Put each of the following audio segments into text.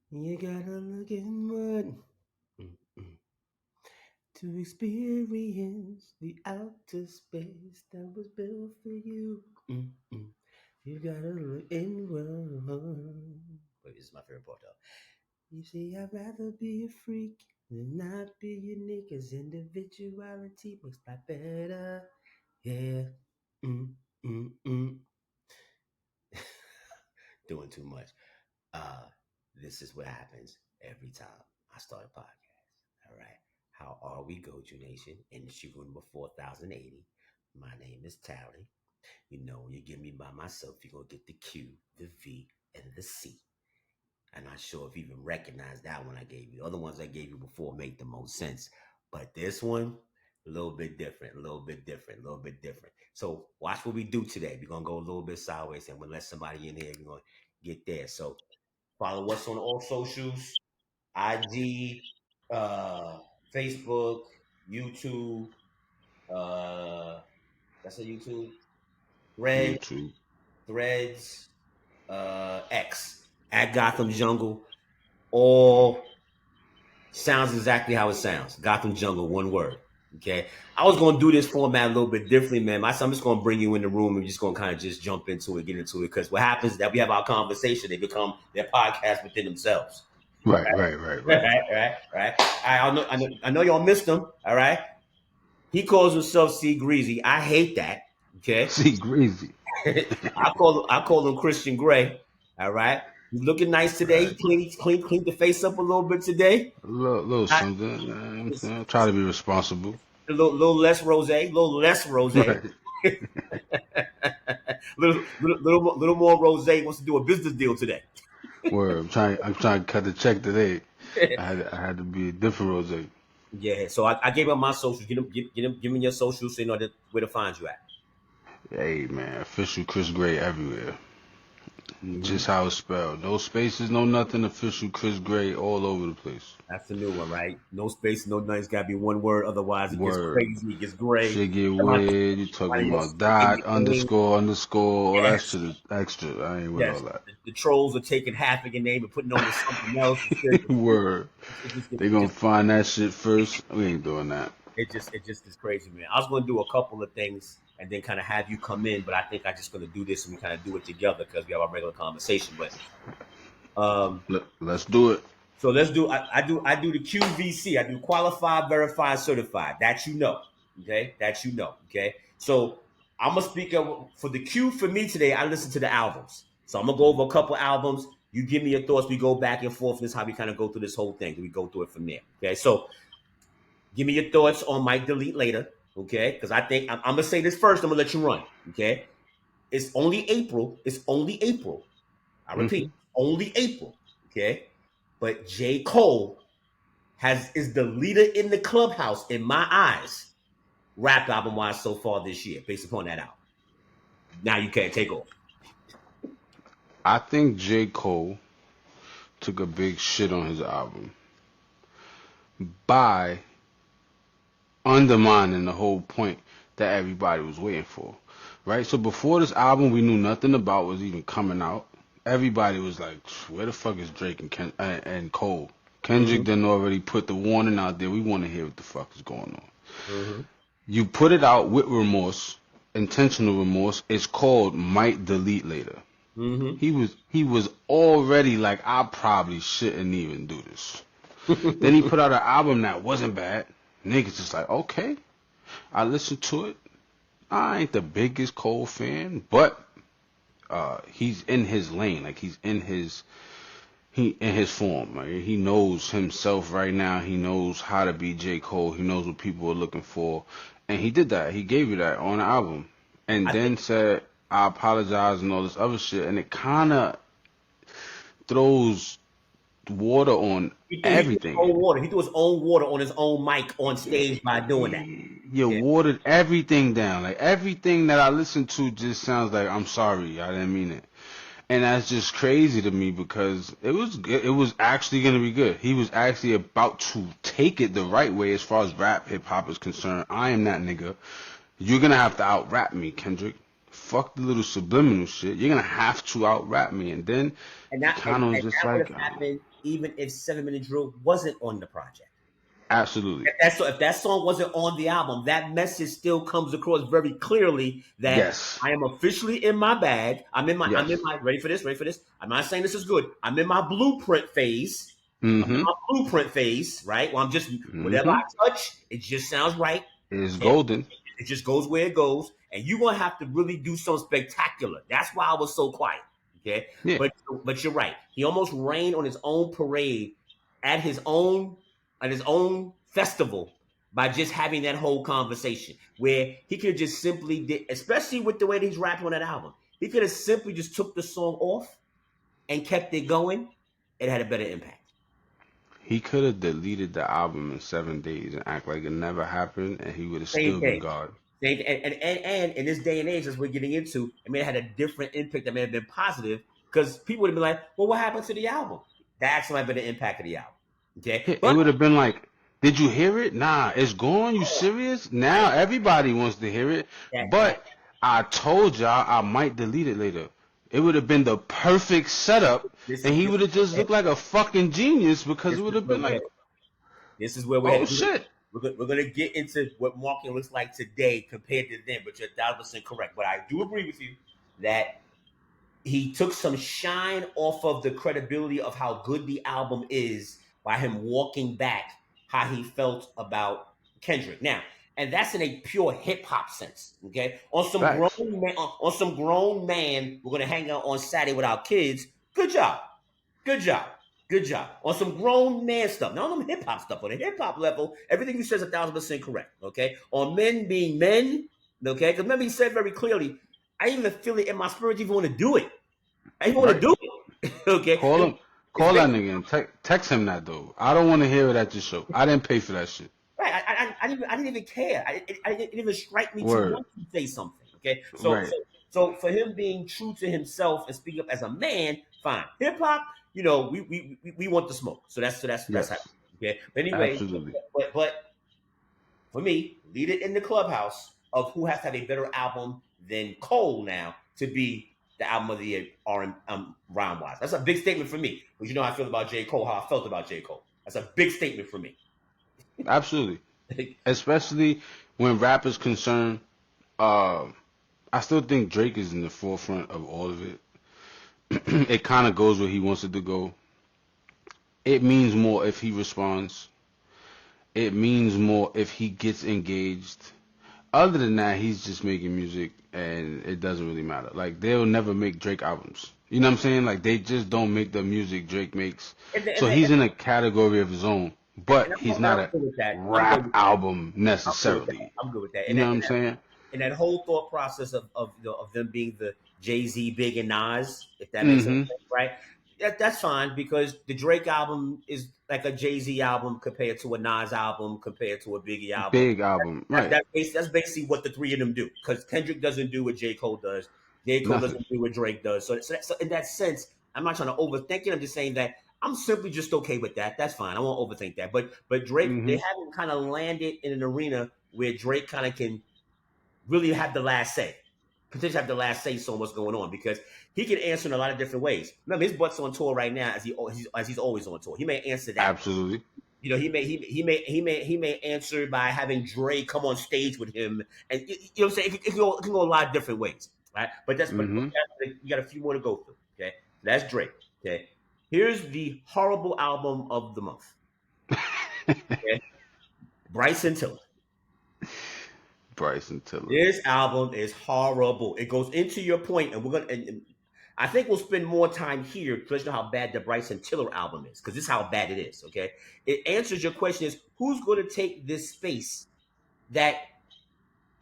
You gotta look inward mm, to experience the outer space that was built for you. Mm. You gotta look inward. Wait, this is my favorite part though. You see, I'd rather be a freak than not be unique, as individuality makes life better. Yeah. Mm, mm, mm. Doing too much. Uh, this is what happens every time I start a podcast. All right. How are we, Goju Nation? Industry room number 4080. My name is Tally. You know, when you get me by myself, you're going to get the Q, the V, and the C. I'm not sure if you even recognize that one I gave you. The other ones I gave you before make the most sense. But this one, a little bit different, a little bit different, a little bit different. So watch what we do today. We're going to go a little bit sideways and we'll let somebody in here, we're going to get there. So follow us on all socials, IG, uh, Facebook, YouTube, uh, that's a YouTube, Thread, YouTube. Threads, X, at Gotham Jungle. All sounds exactly how it sounds. Gotham Jungle, one word. Okay. I was gonna do this format a little bit differently, man. I'm just gonna bring you in the room and just gonna kind of just jump into it, get into it. Because what happens is that we have our conversation, they become their podcast within themselves. Right, right, right, Right, right. right. I know y'all missed him. All right. He calls himself C Greasy. I hate that. Okay. See, greasy. I call him Christian Gray. All right. He's looking nice today. Right. Cleaned the face up a little bit today. Little I, something. it's, Try to be responsible. little less rose, little less rose, Right. little more rose wants to do a business deal today. Where I'm trying to cut the check today. I had to be a different rose. Yeah, so I gave up my socials. Give me your socials so you know where to find you at. Hey man, official Chris Gray everywhere. Mm-hmm. Just how it's spelled. No spaces, no nothing. Official Chris Gray all over the place. That's the new one, right? No space, no nothing. It's got to be one word. Otherwise, it gets Word. crazy. It gets gray. Shit get Somebody, weird. You talking somebody about will give dot, you name. underscore, all that Yes, shit is extra. I ain't with all yes. that. The trolls are taking half of your name and putting on to something else. And shit. Word. They It gonna just find that shit first. We ain't doing that. it just is crazy, man. I was going to do a couple of things and then kind of have you come in, but I think I'm just going to do this and we kind of do it together because we have our regular conversation. But um, Let's do it. so let's do. I do the QVC. I do qualified, verified, certified. That you know, okay. That you know, okay. So I'm gonna speak up for the Q for me today. I listen to the albums, so I'm gonna go over a couple albums. You give me your thoughts. We go back and forth. This is how we kind of go through this whole thing. We go through it from there. Okay. So give me your thoughts on Mike Delete later. Okay. Because I think I'm gonna say this first. I'm gonna let you run. Okay. It's only April. It's only April. I repeat, Hmm. only April. Okay. But J. Cole is the leader in the clubhouse in my eyes, rap album wise so far this year, based upon that album. Now you can't take off. I think J. Cole took a big shit on his album by undermining the whole point that everybody was waiting for. Right? So before this album we knew nothing about was even coming out. Everybody was like, where the fuck is Drake and Cole? Kendrick Mm-hmm. done already put the warning out there. We want to hear what the fuck is going on. Mm-hmm. You put it out with remorse, intentional remorse. It's called Might Delete Later. Mm-hmm. He was already like, I probably shouldn't even do this. Then he Mm-hmm. put out an album that wasn't bad. Niggas just like, okay, I listened to it. I ain't the biggest Cole fan, but he's in his lane. Like he in his form. Like, he knows himself right now. He knows how to be J. Cole. He knows what people are looking for. And he did that. He gave you that on the album. And I think then said, I apologize and all this other shit. And it kinda throws water on he threw his everything. own water. He threw his own water on his own mic on stage by doing that. You Yeah. watered everything down. Like everything that I listened to just sounds like, I'm sorry, I didn't mean it. And that's just crazy to me because it was good. It was actually gonna be good. He was actually about to take it the right way as far as rap hip hop is concerned. I am that nigga. You're gonna have to out rap me, Kendrick. fuck the little subliminal shit. You're gonna have to out rap me, and then And he that kind of was and just that would like, have happened even if 7 Minute Drill wasn't on the project. absolutely, If that song wasn't on the album, that message still comes across very clearly that yes, I am officially in my bag. I'm in yes, my ready for this. I'm not saying this is good. I'm in my blueprint phase. I'm in mm-hmm, my blueprint phase, right? Well, I'm just whatever mm-hmm, I touch, it just sounds right. is Okay? golden. It just goes where it goes, and you're gonna have to really do something spectacular. That's why I was so quiet. Okay, Yeah, but but you're right. He almost rained on his own parade at his own festival by just having that whole conversation where he could have just simply did, especially with the way that he's rapping on that album. He could have simply just took the song off and kept it going. It had a better impact. he could have deleted the album in 7 days and act like it never happened, and he would have Same still been thing. God. And in this day and age, as we're getting into, it may have had a different impact that may have been positive because people would have been like, well, what happened to the album? That's might have been the impact of the album. Okay. Yeah, it But would have been like, did you hear it? Nah, it's gone. You serious? right, Now everybody wants to hear it. that But I told y'all I might delete it later. It would have been the perfect setup, this and is he this would have just is looked like a fucking genius because this it would is have where been we're like, headed. This is where we're oh headed. shit. We're gonna get into what marketing looks like today compared to then, but you're 1,000% correct. But I do agree with you that he took some shine off of the credibility of how good the album is by him walking back how he felt about Kendrick. Now, and that's in a pure hip hop sense. Okay, Facts. on some grown man, we're gonna hang out on Saturday with our kids. Good job, good job, good job. On some grown man stuff, not on hip hop stuff. On a hip hop level, everything you said is 1,000% correct. Okay, on men being men. Okay, because remember he said very clearly, I even feel it in my spirit to even want to do it. I even want to Right. do it. Okay, Call him. it's Call that basically nigga and text him that though. I don't want to hear it at the show. I didn't pay for that shit. right. I didn't even care. I didn't even strike me to Word. want to say something. Okay, Right. so for him being true to himself and speaking up as a man, fine. Hip hop, we want the smoke. That's how. Yes. Okay, but anyway, Absolutely. but for me, lead it in the clubhouse of who has to have a better album than Cole now to be the album of the year rhyme wise. That's a big statement for me because you know how I feel about J. Cole, how I felt about J. Cole. That's a big statement for me. Absolutely. Especially when rap is concerned. Uh, I still think Drake is in the forefront of all of it. It kind of goes where he wants it to go. It means more if he responds. It means more if he gets engaged. Other than that, he's just making music and it doesn't really matter. Like they'll never make Drake albums. You know what I'm saying? Like they just don't make the music Drake makes. and, So and, he's in a category of his own, and but he's not I'm a good with that. I'm good rap with that. album I'm good with that. necessarily. I'm good with that. You know what I'm saying? And that whole thought process of them being the Jay Z, Big, and Nas, if that makes sense, Mm-hmm. right? That's fine because the Drake album is like a Jay Z album compared to a Nas album compared to a Biggie album. Big album, right? That's basically what the three of them do because Kendrick doesn't do what J Cole does. J Cole Nothing. doesn't do what Drake does. So in that sense, I'm not trying to overthink it. I'm just saying that I'm simply just okay with that. That's fine. I won't overthink that. But Drake, they Mm-hmm. haven't kind of landed in an arena where Drake kind of can really have the last say, potentially have the last say so on what's going on because he can answer in a lot of different ways. Remember, his butt's on tour right now as he's always on tour. He may answer that way. Absolutely. He may answer by having Dre come on stage with him, and you know what I'm saying. It can go a lot of different ways, right? But Mm-hmm. you got a few more to go through. Okay, that's Drake. Okay, here's the horrible album of the month. Okay, Bryson Tiller. Bryson Tiller. This album is horrible. It goes into your point, and we're gonna. And I think we'll spend more time here to let you know how bad the Bryson Tiller album is, because this is how bad it is. Okay, it answers your question: is who's going to take this space that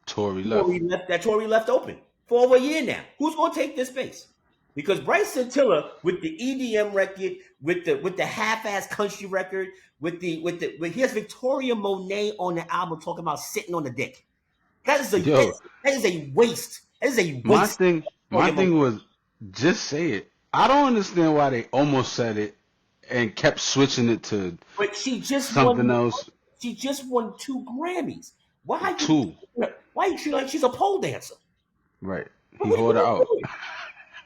Tory left. Tory left open for over a year now? Who's going to take this space? Because Bryson Tiller, with the EDM record, with the half-ass country record, with he has Victoria Monet on the album talking about sitting on the dick. Yo, That is a waste. That is a my waste. thing, my Victoria thing Monet. was just say it. I don't understand why they almost said it and kept switching it to But something else. she just won 2 Grammys. Why you Two, why you treat her like she's a pole dancer? right? He hoarded What are you out. doing?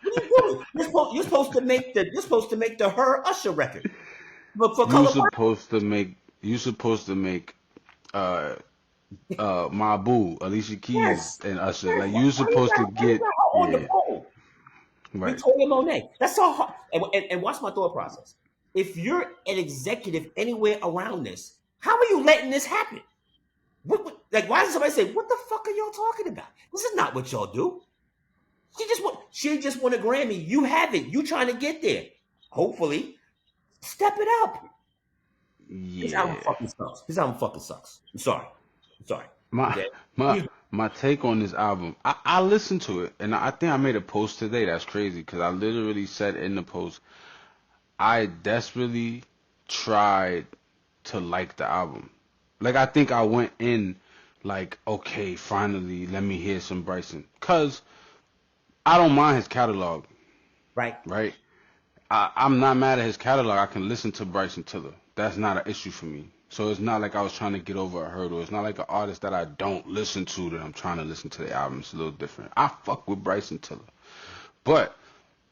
What are you doing? You're supposed to make the her Usher record, but for You color supposed to make. You supposed to make. Uh, my boo, Alicia Keys yes, and Usher. yes. Like Why, you why you supposed got to why you get. got her on the Yeah. pole? Right. Victoria Monet. That's so hard. And watch my thought process. If you're an executive anywhere around this, how are you letting this happen? Like, why does somebody say, "What the fuck are y'all talking about? This is not what y'all do." She just won a Grammy. You have it. You trying to get there. Hopefully, step it up. This album Yeah. fucking sucks. This album fucking sucks. I'm sorry. I'm sorry. My Okay. my You- my take on this album. I listened to it and I think I made a post today. That's crazy because I literally said in the post I desperately tried to like the album. Like I think I went in like okay, finally let me hear some Bryson cuz I don't mind his catalog, right. right? I'm not mad at his catalog. I can listen to Bryson Tiller. That's not an issue for me. So it's not like I was trying to get over a hurdle. It's not like an artist that I don't listen to that I'm trying to listen to the album. It's a little different. I fuck with Bryson Tiller. But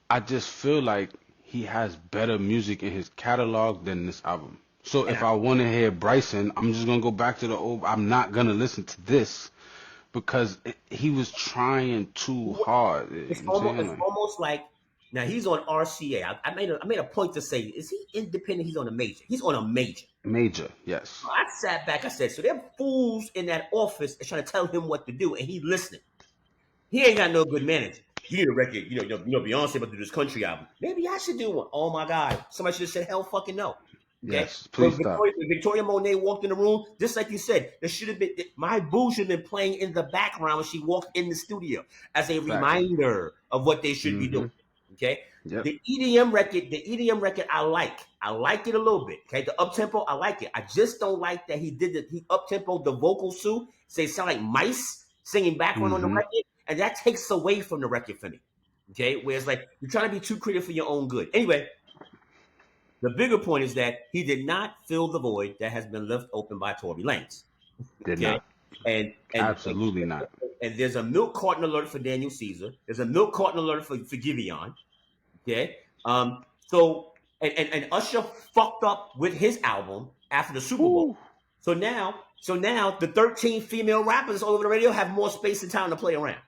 I just feel like he has better music in his catalog than this album. So And if I want to hear Bryson, I'm just going to go back to the old. I'm not going to listen to this because he was trying too hard. You know it's what I'm almost saying? it's Like, almost like now he's on RCA. I made a point to say, is he independent? He's on a major. He's on a major. major, yes. I sat back. I said, so there are fools in that office that's trying to tell him what to do, and he listening. He ain't got no good manager. You need a record. Beyonce about to do this country album. Maybe I should do one. Oh my God. Somebody should have said hell fucking no. Okay. Yes, When please stop. Victoria Monet walked in the room, just like you said, there should have been my boo should have been playing in the background when she walked in the studio as a Facts. reminder of what they should be Mm-hmm. doing. Okay. Yep. The EDM record, I like. I like it a little bit. Okay. The up tempo, I like it. I just don't like that he up tempo the vocals too. They sound like mice singing background on the Mm-hmm. record, and that takes away from the record for me. Okay. Whereas like you're trying to be too creative for your own good. Anyway, the bigger point is that he did not fill the void that has been left open by Tory Lanez. Did Okay, not. and and and, Absolutely not. and there's a milk carton alert for Daniel Caesar. There's a milk carton alert for Giveon. Okay, so and Usher fucked up with his album after the Super Bowl. Whew. So now the 13 female rappers all over the radio have more space and time to play around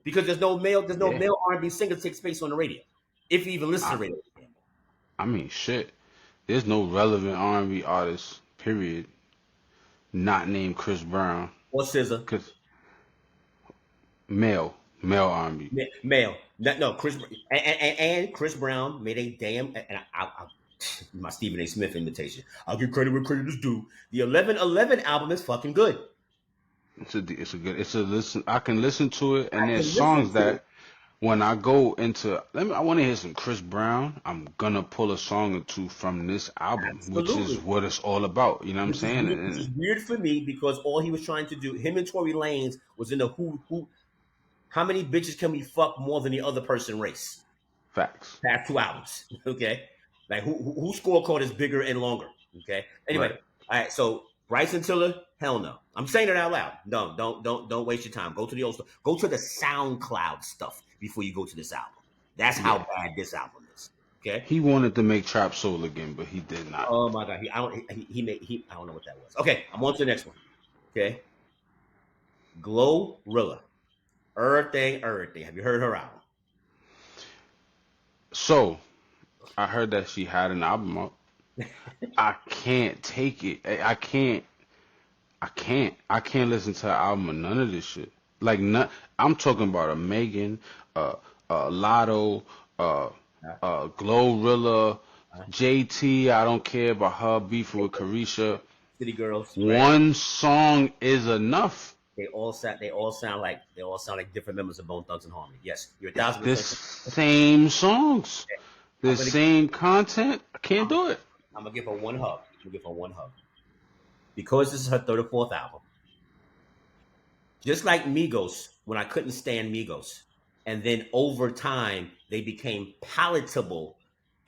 because there's no Yeah. male R&B singer to take space on the radio if you even listen I to radio. I mean shit. There's no relevant R&B artist, period, not named Chris Brown. Or Scissor. Cause male R&B. Male. No, Chris and Chris Brown made a damn and my Stephen A. Smith invitation. I'll give credit where credit is due. The 1111 album is fucking good. It's a listen. I can listen to it, and I there's can listen songs to it. that when I go into, I want to hear some Chris Brown. I'm gonna pull a song or two from this album, which is Absolutely. what it's all about. You know what I'm Which is saying? weird, which is weird for me because all he was trying to do, him and Tory Lanez was in the who how many bitches can we fuck more than the other person race? Facts. Past 2 albums. Okay. Like whose scorecard is bigger and longer? Okay. Anyway, Right. all right. So Bryson Tiller, hell no. I'm saying it out loud. No, don't waste your time. Go to the old stuff. Go to the SoundCloud stuff before you go to this album. That's how Yeah. bad this album is. Okay. He wanted to make trap soul again, but he did not. Oh my god. I don't know what that was. Okay. I'm on to the next one. Okay. Glorilla. Everything. Have you heard her album? So I heard that she had an album out. I can't take it. I can't. I can't listen to an album of none of this shit. Like, not, I'm talking about a Megan, Lotto, Uh, Glorilla, uh, JT. I don't care about her beefing with Carisha. City Girls, right? One song is enough. They all sound like different members of Bone Thugs and Harmony. Yes, you're a It's thousand the percent. same songs, I'm the gonna same content. I can't I'm, do it. I'm gonna give her one hug. I'm gonna give her one hug because this is her third or fourth album. Just like Migos, when I couldn't stand Migos, and then over time they became palatable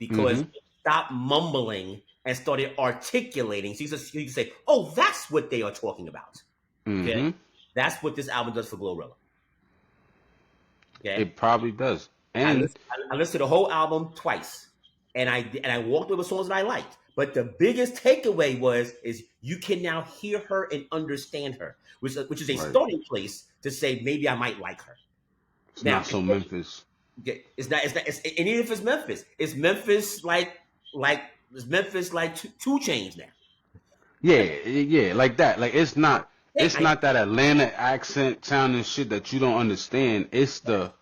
because Hmm. they stopped mumbling and started articulating. So you can say, "Oh, that's what they are talking about." Okay, Hmm. that's what this album does for Glorilla. Okay, It probably does. I And listened, I listened to the whole album twice, and I walked over songs that I liked. But the biggest takeaway is you can now hear her and understand her, which is a right, starting place to say maybe I might like her. it's Now not so Memphis. it's and even if it's Memphis like it's Memphis like two chains now. Yeah, like that. Like Yeah, it's not that Atlanta accent sounding shit that you don't understand. It's the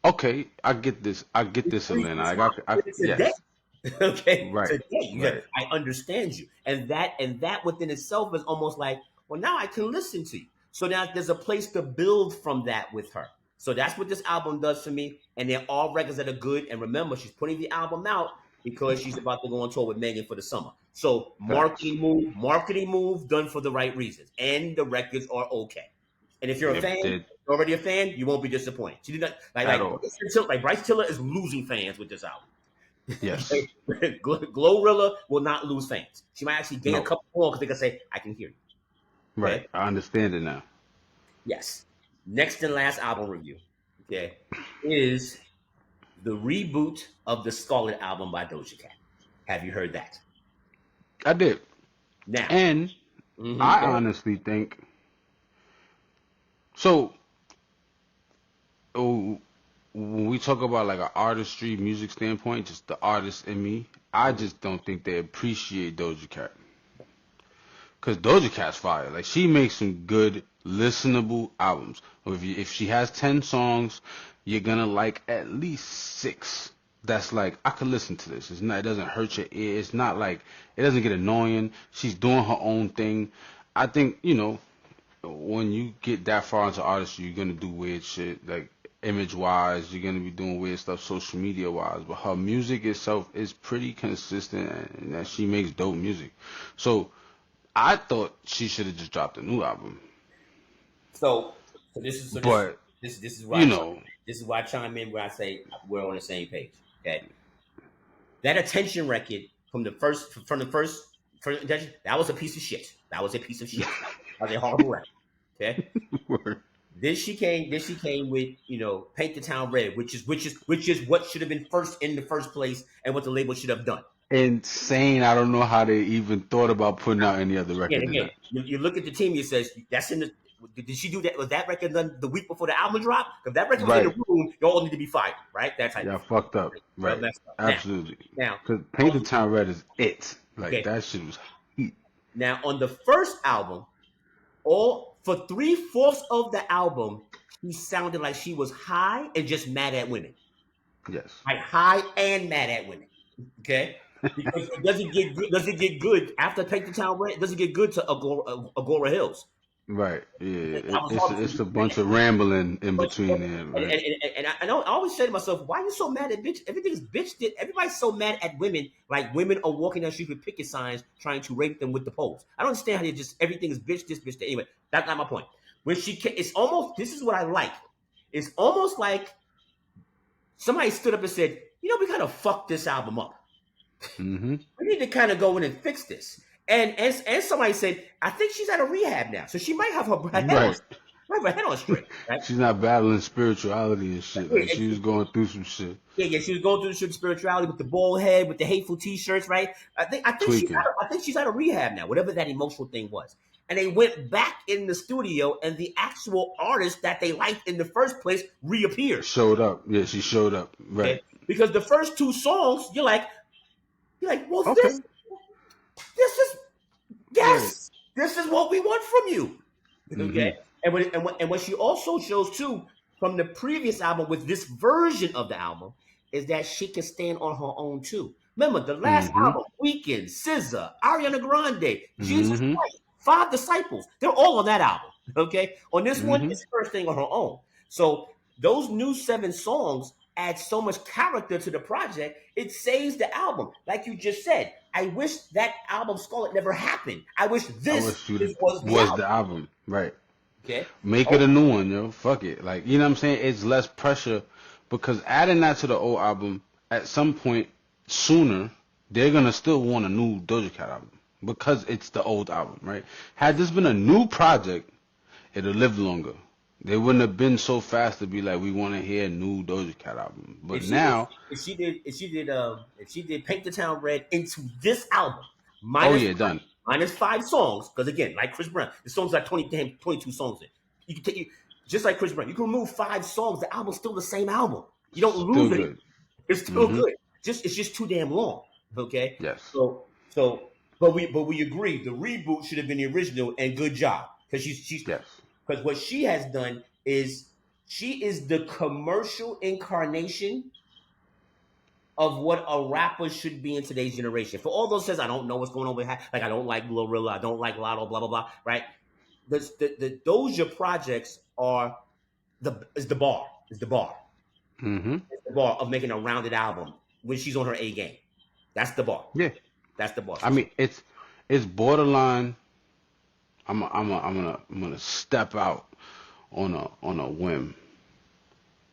okay, I get this Atlanta. today. Yes, Okay, right, today right. I understand you, and that within itself is almost like, well, now I can listen to you. So now there's a place to build from that with her. So that's what this album does for me, and they're all records that are good. And remember, she's putting the album out because she's about to go on tour with Megan for the summer. So Facts. marketing move done for the right reasons, and the records are okay. And if you're a Yep, fan, did you're already a fan, you won't be disappointed. She did not at all. like Bryce Tiller is losing fans with this album. Yes. Glorilla will not lose fans. She might actually gain a No. couple more because they can say, "I can hear you." Right. Okay. I understand it now. Yes. Next and last album review. Okay, is the reboot of the Scarlet album by Doja Cat. Have you heard that? I did. Now, And I go ahead. honestly think so. Oh, when we talk about like an artistry music standpoint, just the artist in me, I Mhm. just don't think they appreciate Doja Cat. Cause Doja Cat's fire. Like she makes some good listenable albums. If she has 10 songs, you're gonna like at least six. That's like I could listen to this. It's not. It doesn't hurt your ear. It's not like it doesn't get annoying. She's doing her own thing. I think when you get that far into artistry, you're gonna do weird shit like image wise. You're gonna be doing weird stuff social media wise. But her music itself is pretty consistent, and that she makes dope music. So I thought she should have just dropped a new album. So, so this is so But, this is why you know, this is why I chime in where I say we're on the same page. Okay, that attention record from the first attention, that was a piece of shit. That was a piece of shit. That was a horrible record. Okay. word. Then she came with Paint the Town Red, which is what should have been first in the first place and what the label should have done. Insane. I don't know how they even thought about putting out any other Yeah, record than again, that. you look at the team. It says that's in the. Did she do that? Was that record done the week before the album dropped? If that record was in the Right. room, y'all need to be fired, right? That type of Y'all thing. fucked up. Y'all Right. messed up. Absolutely. Now, Because Paint the on, Town Red is it. Like, okay. that shit was heat. Now on the first album, all for 3/4 of the album, she sounded like she was high and just mad at women. Yes. Like high and mad at women. Okay, because it doesn't get good. Does it get good after Take the Town Red? It doesn't get good to Agora Hills. Right. Yeah. That was hard for It's me. a bunch of rambling in But between there. and, Right. and, and I always say to myself, why are you so mad at bitch? Everything is bitch. Everybody's so mad at women, like women are walking down the street with picket signs trying to rape them with the poles. I don't understand how they just everything is bitch this, bitch that. Anyway, that's not my point. When it's almost this is what I like. It's almost like somebody stood up and said, we kind of fucked this album up. Mm-hmm. We need to kind of go in and fix this. And somebody said, I think she's out of rehab now, so she might have her head on Right. straight, right? She's not battling spirituality and shit. Yeah, Like, she was going through some shit. yeah. She was going through the sugar spirituality with the bald head, with the hateful T-shirts, right? Tweaking. I think she's out of rehab now, whatever that emotional thing was. And they went back in the studio, and the actual artist that they liked in the first place reappeared. Showed up. Yeah, she showed up. Okay, Right. because the first two songs, you're like, well, Okay. this is Right. yes, this is what we want from you. Mm-hmm. Okay, and what she also shows too from the previous album with this version of the album is that she can stand on her own too. Remember the last Mm-hmm. album, Weekend, SZA, Ariana Grande, Jesus Mm-hmm. Christ, Five Disciples, they're all on that album. Okay, on this one, Mm-hmm. it's first thing on her own. So those new 7 songs add so much character to the project, it saves the album. Like you just said, I wish that album Scarlet never happened. I wish I this wish you was the was album. the album. Right. Okay. Make it Oh, a new one, yo. Fuck it. Like, you know what I'm saying? It's less pressure because adding that to the old album, at some point sooner, they're gonna still want a new Doja Cat album because it's the old album, right? Had this been a new project, it'll live longer. They wouldn't have been so fast to be like, we want to hear a new Doja Cat album. But If she if, now, if she did Paint the Town Red into this album, oh minus yeah, done. minus 5 songs, because again, like Chris Brown, the song's like 22 songs in. You can take you just like Chris Brown, you can remove 5 songs, the album's still the same album. You don't Still lose anything. good. It's still Mm-hmm. good. It's just too damn long. Okay. Yes. But we agree the reboot should have been the original, and good job. Because she's Yes. because what she has done is she is the commercial incarnation of what a rapper should be in today's generation. For all those says I don't know what's going on with her, like I don't like Glorilla, I don't like Lotto, blah blah blah. Right? The Doja projects are the bar. Is the bar. Mm-hmm. It's the bar of making a rounded album when she's on her A game. That's the bar. Yeah. That's the bar. I mean, it's borderline. I'm gonna step out on a whim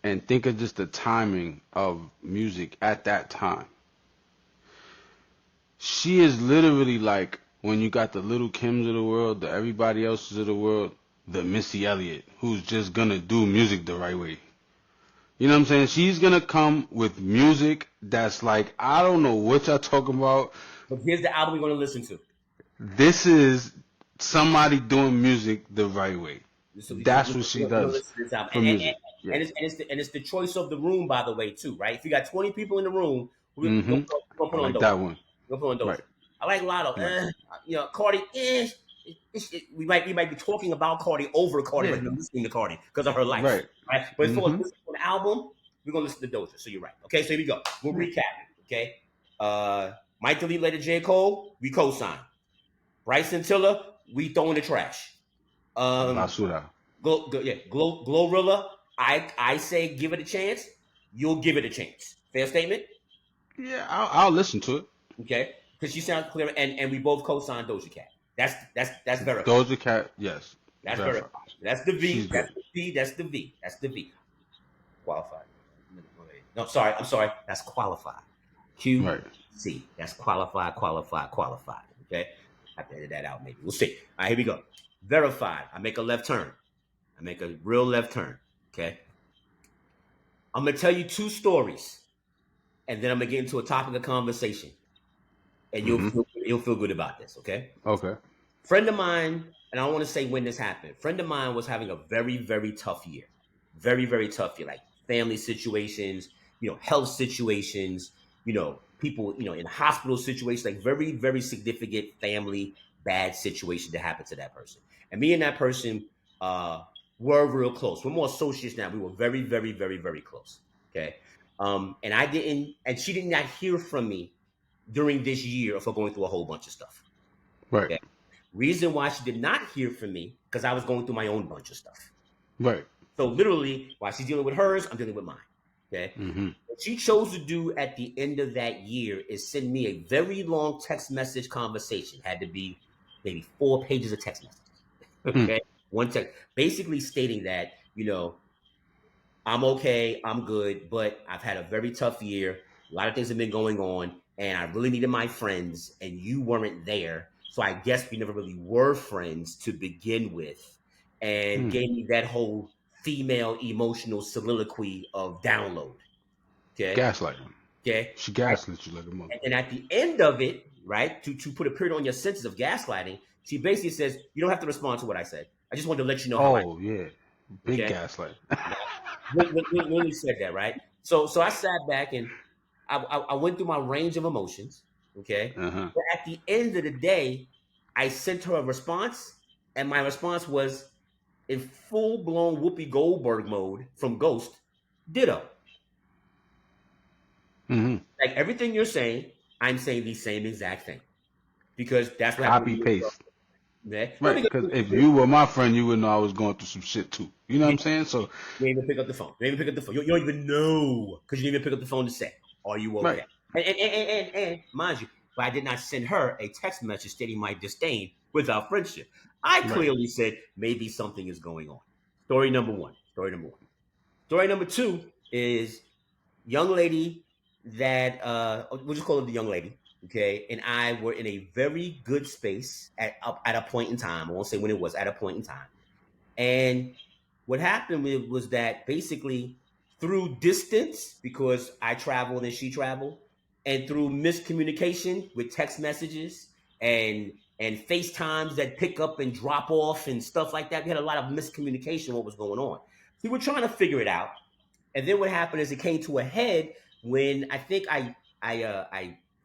and think of just the timing of music at that time. She is literally like when you got the Little Kims of the world, the everybody else's of the world, the Missy Elliott, who's just gonna do music the right way. You know what I'm saying? She's gonna come with music that's like, I don't know what y'all talking about. But here's the album we're going to listen to. This is somebody doing music the right way. So That's what she we're gonna does listen to this album, for music. Yeah. and it's the choice of the room, by the way, too, right? If you got 20 people in the room, Mm-hmm. we're gonna I put on like those. that one. We're gonna put on those. Right. I like Lotto. Right. Cardi. We might be talking about Cardi over Cardi, Yeah. but we're listening to Cardi because of her life, Right. right? But for Mm-hmm. an album, we're gonna listen to Doja. So you're right. Okay, so here we go. We'll recap it. Okay. Mike Delete later J. Cole, we co-sign. Bryson Tiller, we throw in the trash. Basura. Glorilla, I say give it a chance. You'll give it a chance. Fair statement? Yeah, I'll listen to it. Okay. Because she sounds clear, and we both co-signed Doja Cat. That's verified. Doja Cat, yes. That's Verified. verified. That's the V. She's That's good. the V. That's the V. That's the V. Qualified. No, I'm sorry. That's qualified. Right. QC. That's qualified. Okay. I have to edit that out maybe. We'll see. All right, here we go. Verified. I make a left turn. I make a real left turn. Okay. I'm gonna tell you 2 stories, and then I'm gonna get into a topic of conversation, and you'll feel good about this. Okay. Okay. Friend of mine, and I don't want to say when this happened. Friend of mine was having a very, very tough year. Very, very tough year. Like family situations, health situations, people, in hospital situations, like very, very significant family bad situation that happened to that person. And me and that person were real close. We're more associates now. We were very, very, very, very close. Okay. And she did not hear from me during this year of her going through a whole bunch of stuff. Right. Okay. Reason why she did not hear from me, because I was going through my own bunch of stuff. Right. So literally, while she's dealing with hers, I'm dealing with mine. Okay. Mm-hmm. What she chose to do at the end of that year is send me a very long text message conversation. Had to be maybe 4 pages of text messages. Okay. One text, basically stating that, I'm okay, I'm good, but I've had a very tough year. A lot of things have been going on, and I really needed my friends, and you weren't there. So I guess we never really were friends to begin with, and gave me that whole female emotional soliloquy of download. Okay. Gaslighting. Okay. She gaslit you like a mother. And at the end of it, right, to put a period on your senses of gaslighting, she basically says, you don't have to respond to what I said. I just wanted to let you know how Oh, yeah. Big gaslight. Literally said that, right? So I sat back and I went through my range of emotions, okay? Uh-huh. But at the end of the day, I sent her a response, and my response was in full-blown Whoopi Goldberg mode from Ghost, ditto. Mm-hmm. Like everything you're saying, I'm saying the same exact thing. Because that's what Copy paste. Okay? Right, because if you were my friend, you would know I was going through some shit too. You know what I'm saying? So you didn't even pick up the phone. You don't even know because you didn't even pick up the phone to say, "Are you okay?" Right. And mind you, but I did not send her a text message stating my disdain with our friendship. I clearly said maybe something is going on. Story number one. Story number 2 is young lady that we'll just call it the young lady. Okay, and I were in a very good space at a point in time. I won't say when it was, at a point in time. And what happened was that basically through distance, because I traveled and she traveled, and through miscommunication with text messages and and FaceTimes that pick up and drop off and stuff like that, we had a lot of miscommunication what was going on. We were trying to figure it out. And then what happened is it came to a head when I think I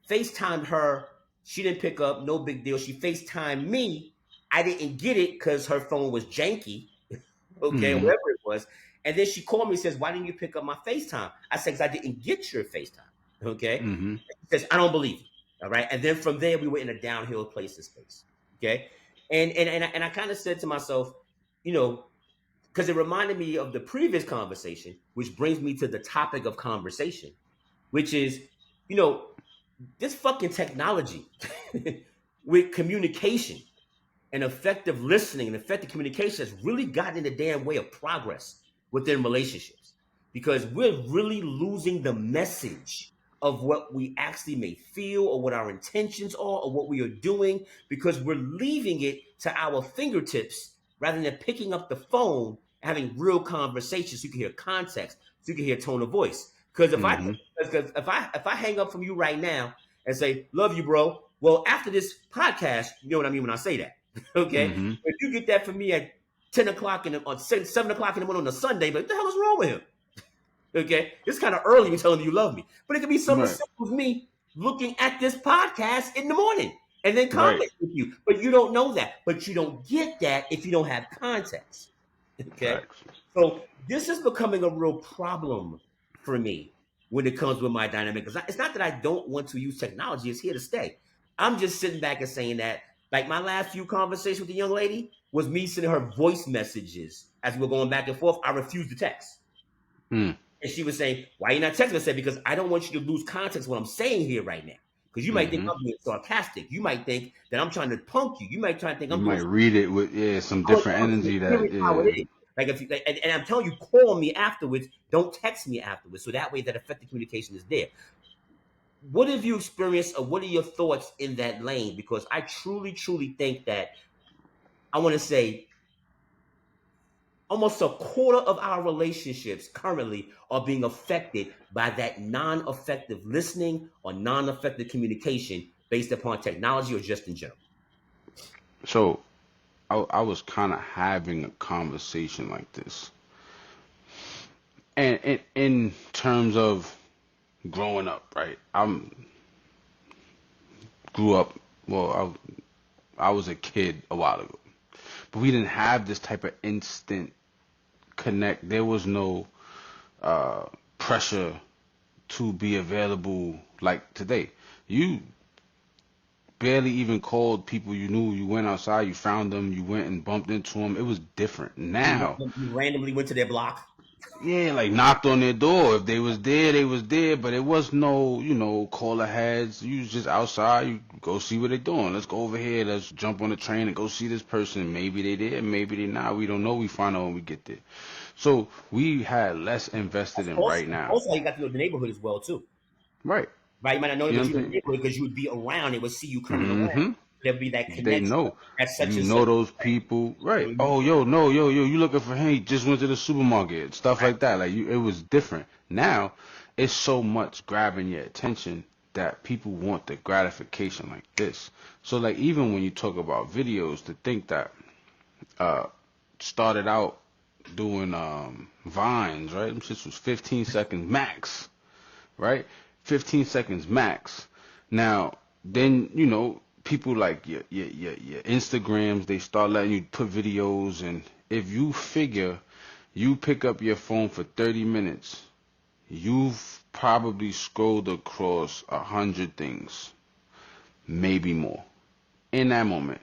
FaceTimed her. She didn't pick up, no big deal. She FaceTimed me. I didn't get it because her phone was janky, okay, Mm-hmm. whatever it was. And then she called me and says, "Why didn't you pick up my FaceTime?" I said, "Because I didn't get your FaceTime." Okay. Mm-hmm. She says, "I don't believe you." All right. And then from there, we were in a downhill place in space. Okay. And I kind of said to myself, you know, because it reminded me of the previous conversation, which brings me to the topic of conversation, which is, you know, this fucking technology with communication and effective listening and effective communication has really gotten in the damn way of progress within relationships because we're really losing the message of what we actually may feel or what our intentions are or what we are doing because we're leaving it to our fingertips rather than picking up the phone and having real conversations so you can hear context, so you can hear tone of voice. Because Mm-hmm. if I hang up from you right now and say, "Love you, bro," well, after this podcast, you know what I mean when I say that. Okay, Mm-hmm. if you get that from me at 10 o'clock on 7 o'clock in the morning on a Sunday, but what the hell is wrong with him? Okay, it's kind of early. You're telling me you love me, but it could be something Right. simple as me looking at this podcast in the morning and then Right. comment with you. But you don't know that. But you don't get that if you don't have context. Okay, Facts. so this is becoming a real problem for me when it comes with my dynamic. Because it's not that I don't want to use technology; it's here to stay. I'm just sitting back and saying that, like my last few conversations with the young lady was me sending her voice messages as we were going back and forth. I refused to text. Mm. And she was saying, "Why are you not texting?" I said, "Because I don't want you to lose context of what I'm saying here right now. Because you might think Mm-hmm. I'm being sarcastic. You might think that I'm trying to punk you. You might try to think You I'm doing might something. read it with some I different want you to energy hear that it how it yeah. is. Like if you, like, and I'm telling you, call me afterwards. Don't text me afterwards. So that way, that effective communication is there. What have you experienced, or what are your thoughts in that lane? Because I truly, truly think that I want to say almost a quarter of our relationships currently are being affected by that non-effective listening or non-effective communication based upon technology or just in general. So I was kind of having a conversation like this, and in terms of growing up, right? I'm grew up. Well, I was a kid a while ago, but we didn't have this type of instant connect. There was no uh, pressure to be available like today. You barely even called people you knew. You went outside, you found them, you went and bumped into them. It was different. Now, You randomly went to their block. yeah, like knocked on their door. If they was there, they was there. But it was no, call aheads. You was just outside. You go see what they doing. Let's go over here. Let's jump on the train and go see this person. Maybe they there, maybe they not. We don't know. We find out when we get there. So we had less invested in right now. Also, you got to know the neighborhood as well too, Right. right? You might not know it, You know but what you know I'm the saying? neighborhood because you would be around. They would see you coming around. Mm-hmm. There'd be that They connection know. at such You and know such. those people, right? You know, Oh, yo, no, yo, you looking for him? He just went to the supermarket, stuff right? like that. Like it was different. Now, it's so much grabbing your attention that people want the gratification like this. So, like, even when you talk about videos, to think that uh started out doing vines, right? Them shits was 15 seconds max, right? 15 seconds max. Now, then, people like your Instagrams, they start letting you put videos, and if you figure you pick up your phone for 30 minutes, you've probably scrolled across 100 things, maybe more, in that moment.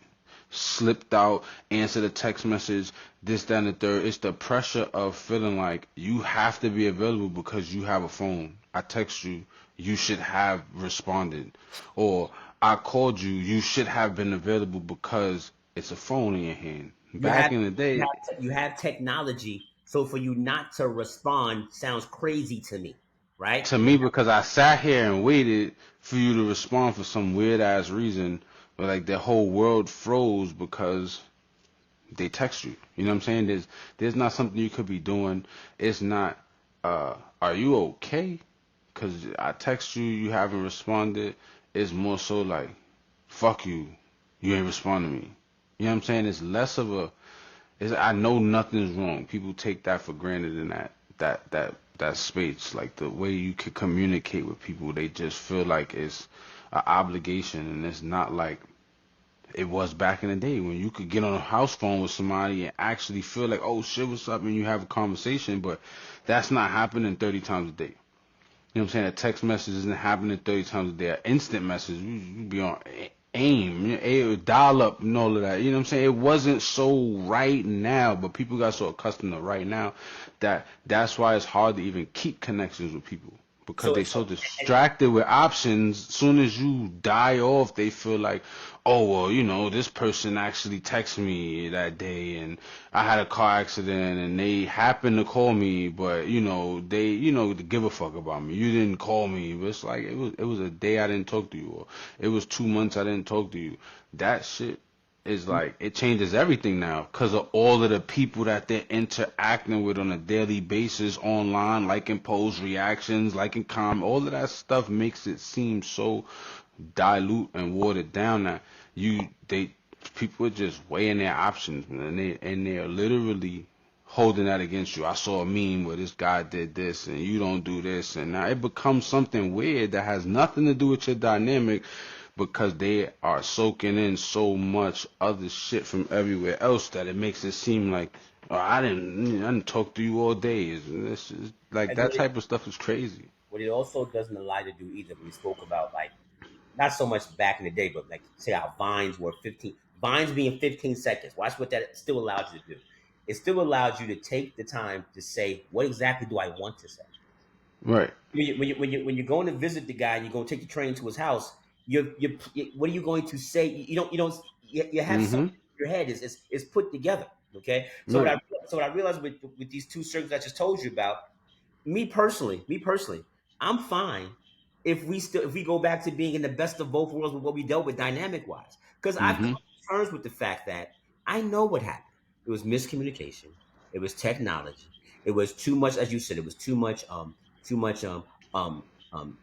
Slipped out, answered a text message, this, that, and the third. It's the pressure of feeling like you have to be available because you have a phone. I text you, you should have responded. Or I called you, you should have been available because it's a phone in your hand. You Back have in the day, you have technology, so for you not to respond sounds crazy to me, right? to me, because I sat here and waited for you to respond for some weird ass reason, but like the whole world froze because they text you. You know what I'm saying? There's not something you could be doing. It's not are you okay? Cause I text you, you haven't responded. It's more so like fuck you, you ain't responding to me. You know what I'm saying? It's less of a I know nothing's wrong. People take that for granted in that space. Like the way you could communicate with people, they just feel like it's an obligation, and it's not like it was back in the day when you could get on a house phone with somebody and actually feel like, oh shit, what's up, and you have a conversation. But that's not happening 30 times a day. You know what I'm saying? A text message isn't happening 30 times a day. An instant message, you be on AIM, dial up, and all of that. You know what I'm saying? It wasn't so right now, but people got so accustomed to right now that's why it's hard to even keep connections with people because So, they so distracted with options. Soon as you die off, they feel like, oh well, this person actually texted me that day, and I had a car accident, and they happened to call me, but they to give a fuck about me. You didn't call me, but it's like it was a day I didn't talk to you, or it was 2 months I didn't talk to you. That shit is like it changes everything now because of all of the people that they're interacting with on a daily basis online, liking posts, reactions, liking comment. All of that stuff makes it seem so dilute and watered down that they people are just weighing their options, and they're literally holding that against you. I saw a meme where this guy did this and you don't do this, and now it becomes something weird that has nothing to do with your dynamic because they are soaking in so much other shit from everywhere else that it makes it seem like, oh, I didn't talk to you all day. This is like and that type of stuff is crazy. what it also doesn't allow you to do either. We spoke about like not so much back in the day, but like say how vines were 15 vines being 15 seconds. Watch what that still allows you to do. It still allows you to take the time to say what exactly do I want to say. Right. When you're going to visit the guy and you're going to take the train to his house, what are you going to say? You have something Mm-hmm. in your head is put together. Okay, Right. so what I realized with these two circles I just told you about, me personally, I'm fine if we go back to being in the best of both worlds with what we dealt with dynamic wise. Because I've come Mm-hmm. to terms with the fact that I know what happened. It was miscommunication. It was technology. It was too much, as you said. It was too much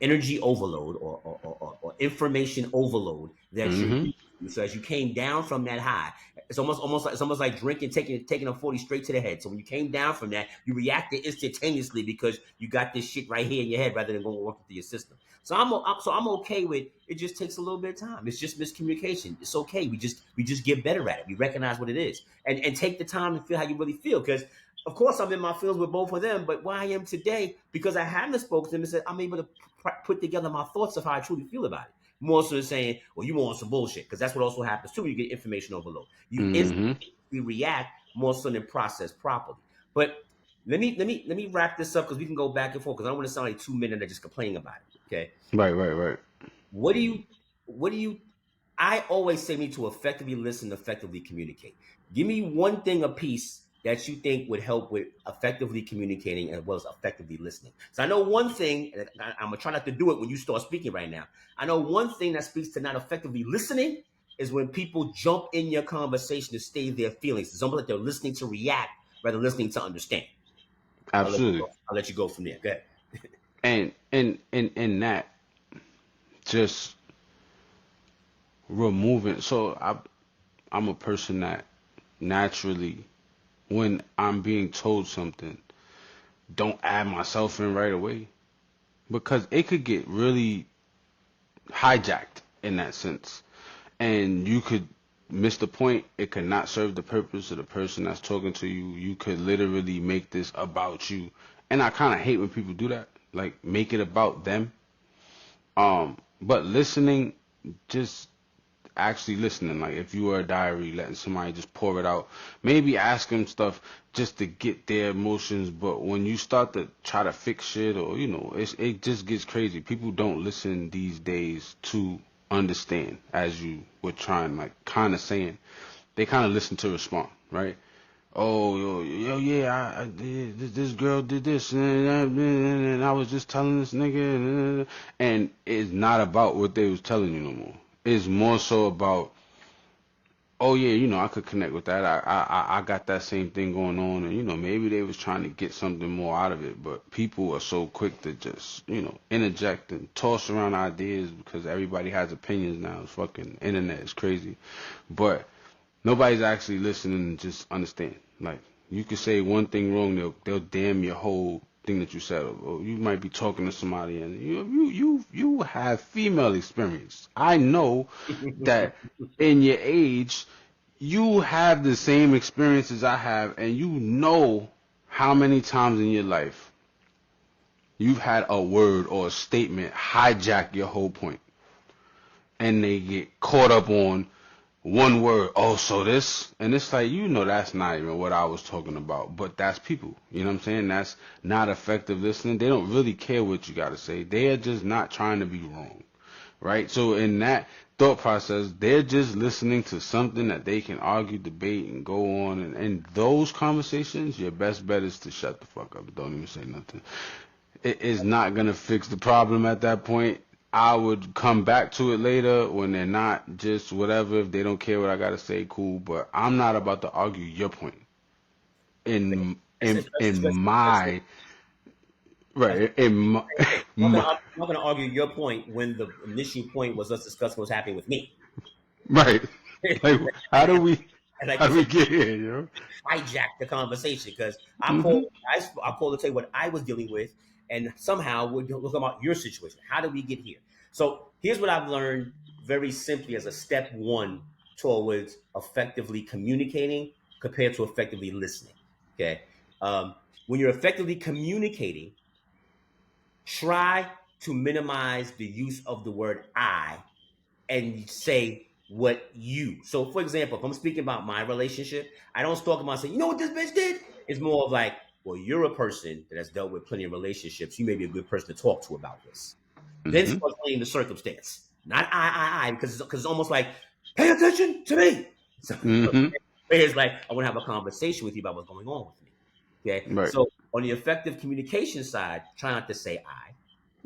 energy overload or information overload that you're Mm-hmm. used to. So as you came down from that high, it's almost like drinking, taking a 40 straight to the head. So when you came down from that, you reacted instantaneously because you got this shit right here in your head rather than going walking through your system. So I'm okay with it. Just takes a little bit of time. It's just miscommunication. It's okay. We just get better at it. We recognize what it is and take the time to feel how you really feel. Because of course I'm in my feels with both of them, but where I am today, because I haven't spoken to them and said I'm able to put together my thoughts of how I truly feel about it. More so than saying, well, you want some bullshit, because that's what also happens too when you get information overload. You Mm-hmm. instantly react more so than process properly. But let me wrap this up because we can go back and forth because I don't want to sound like 2 minutes and just complaining about it. Okay. Right. Right. Right. What do you what do you I always say me to effectively listen, effectively communicate. Give me one thing a piece that you think would help with effectively communicating as well as effectively listening. So I know one thing, and I'm gonna try not to do it when you start speaking right now. I know one thing that speaks to not effectively listening is when people jump in your conversation to stay their feelings. It's almost like they're listening to react rather than listening to understand. I'll let you go. Absolutely. I'll let you go from there. Go ahead. And that just removing. So I'm a person that naturally, when I'm being told something, don't add myself in right away because it could get really hijacked in that sense, and you could miss the point. It could not serve the purpose of the person that's talking to you. You could literally make this about you, and I kind of hate when people do that, like make it about them. But listening, just actually listening. Like if you were a diary, letting somebody just pour it out. Maybe ask them stuff just to get their emotions. But when you start to try to fix shit, or it just gets crazy. People don't listen these days to understand, as you were trying, like kind of saying. They kind of listen to respond, right? Oh, yeah, I did. This girl did this, and I was just telling this nigga, and it's not about what they was telling you no more. It's more so about, oh yeah, you know, I could connect with that. I got that same thing going on, and you know, maybe they was trying to get something more out of it, but people are so quick to just, you know, interject and toss around ideas because everybody has opinions now. It's fucking internet is crazy, but nobody's actually listening and just understand. Like you could say one thing wrong, they'll damn your whole thing that you said. Or you might be talking to somebody and you have female experience. I know that in your age you have the same experiences I have, and you know how many times in your life you've had a word or a statement hijack your whole point, and they get caught up on one word. Oh, so this, and it's like you know that's not even what I was talking about. But that's people. You know what I'm saying? That's not effective listening. They don't really care what you got to say. They are just not trying to be wrong, right? So in that thought process, they're just listening to something that they can argue, debate, and go on. And those conversations, your best bet is to shut the fuck up. Don't even say nothing. It is not gonna fix the problem at that point. I would come back to it later when they're not just whatever. If they don't care what I gotta say, cool. But I'm not about to argue your point in in Especially, my right in my, hey, my I'm not gonna argue your point when the initial point was us discussing what's happening with me. right. Like and, and like how you do we said, get here, yo? hijack the conversation because Mhm. I called to tell you what I was dealing with, and somehow we're talking about your situation. How did we get here? So here's what I've learned very simply as a step one towards effectively communicating compared to effectively listening. Okay, when you're effectively communicating, try to minimize the use of the word I and say what you. So, for example, if I'm speaking about my relationship, I don't talk about saying, you know what this bitch did? It's more of like, well, you're a person that has dealt with plenty of relationships. You may be a good person to talk to about this. Then Mhm. start explaining the circumstance, not because it's almost like, pay attention to me. So Mhm. it's like, I want to have a conversation with you about what's going on with me. Okay, Right. so on the effective communication side, try not to say I.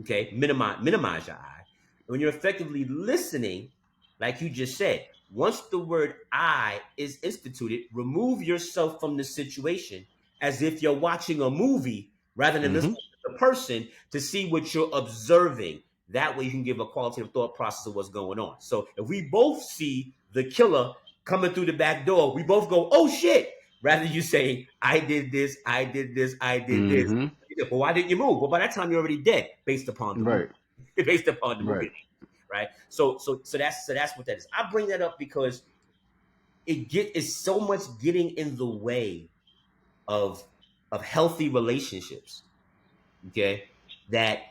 Okay, minimize your I. When you're effectively listening, like you just said, once the word I is instituted, remove yourself from the situation as if you're watching a movie rather than Mhm. listening to the person to see what you're observing. That way you can give a qualitative thought process of what's going on. So if we both see the killer coming through the back door, we both go, oh shit, rather than you saying, I did this, I did this, I did this. Mhm. Well, why didn't you move? Well, by that time you're already dead based upon the movie. Right. Based upon the Right. movie, right? So that's what that is. I bring that up because it's so much getting in the way of of healthy relationships. Okay, that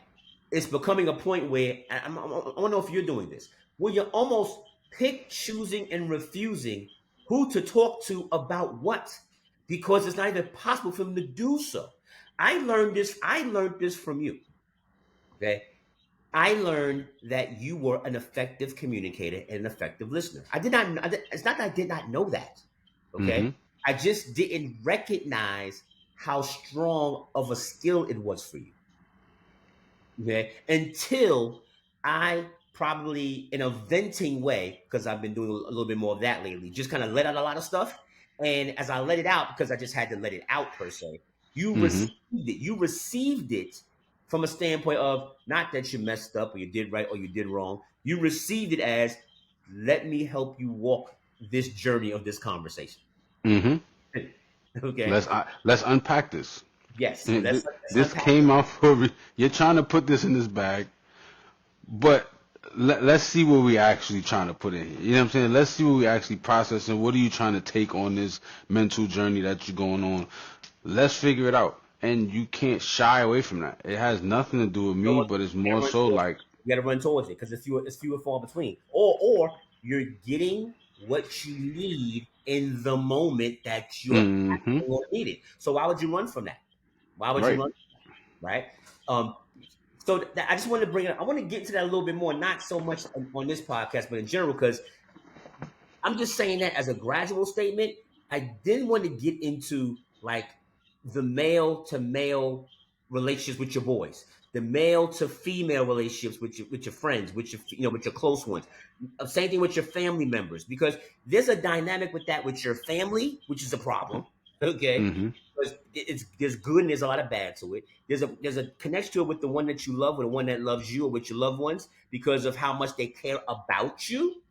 it's becoming a point where I want to know if you're doing this, where you're almost pick, choosing, and refusing who to talk to about what, because it's not even possible for them to do so. I learned this. I learned this from you. Okay, I learned that you were an effective communicator and an effective listener. I did not. It's not that I did not know that. Okay, Mhm. I just didn't recognize how strong of a skill it was for you. Okay, until I probably in a venting way, because I've been doing a little bit more of that lately, just kind of let out a lot of stuff. And as I let it out, because I just had to let it out per se, you Mhm. received it. You received it from a standpoint of not that you messed up or you did right or you did wrong. You received it as, let me help you walk this journey of this conversation. Mhm. Okay. Let's unpack this. Yes. Let's This unpack came it. out for you're trying to put this in this bag, but let's see what we actually trying to put in here. You know what I'm saying? Let's see what we actually processing. What are you trying to take on this mental journey that you're going on? Let's figure it out. And you can't shy away from that. It has nothing to do with You know me, what? but it's You gotta more run so towards like, it. You gotta run towards it because it's few and far between. Or you're getting what you need in the moment that you're mm-hmm, asking or needed. So why would you run from that? Why would you right, run? Right. Um. So I just want to bring it up. I want to get into that a little bit more, not so much on this podcast, but in general, because I'm just saying that as a gradual statement. I didn't want to get into like the male to male relationships with your boys. the male to female relationships with your friends, with your with your close ones. Same thing with your family members, because there's a dynamic with that with your family, which is a problem. Okay, Mm-hmm. because there's good and there's a lot of bad to it. There's a connection to it with the one that you love, or the one that loves you, or with your loved ones, because of how much they care about you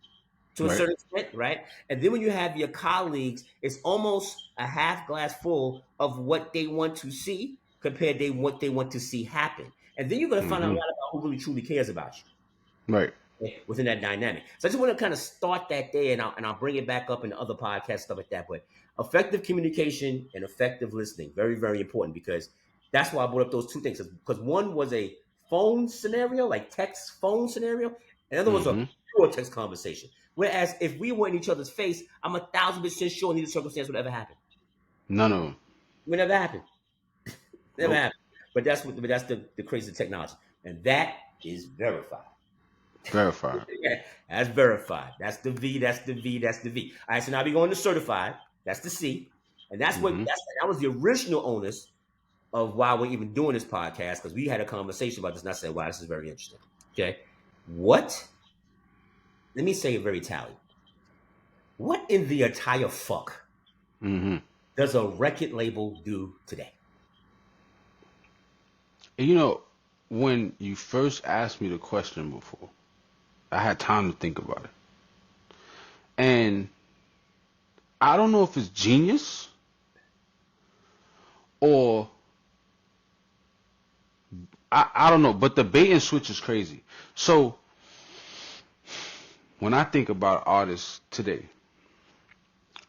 to a Right. certain extent, right? And then when you have your colleagues, it's almost a half glass full of what they want to see compared to what they want to see happen. And then you're going to find out a Mm-hmm. lot about who really truly cares about Right. you within that dynamic. So I just want to kind of start that there, and I'll bring it back up in other podcasts, stuff like that. But effective communication and effective listening, very, very important, because that's why I brought up those two things. Because one was a phone scenario, like text phone scenario, and the other was a Mm-hmm. pure text conversation. Whereas if we were in each other's face, I'm 1,000% sure neither circumstance would ever happen. None of them. It would never happen. Never Nope. happen. But that's the crazy technology. And that is verified. Verified. Yeah, that's verified. That's the V. That's the V. That's the V. All right. So now we going to certified. That's the C, and Mm-hmm. that was the original onus of why we're even doing this podcast, because we had a conversation about this, and I said, "Wow, this is very interesting." Okay, what? Let me say it very tally. What in the entire fuck Mm-hmm. does a record label do today? And you know, when you first asked me the question before, I had time to think about it. And I don't know if it's genius or I don't know, but the bait and switch is crazy. So when I think about artists today,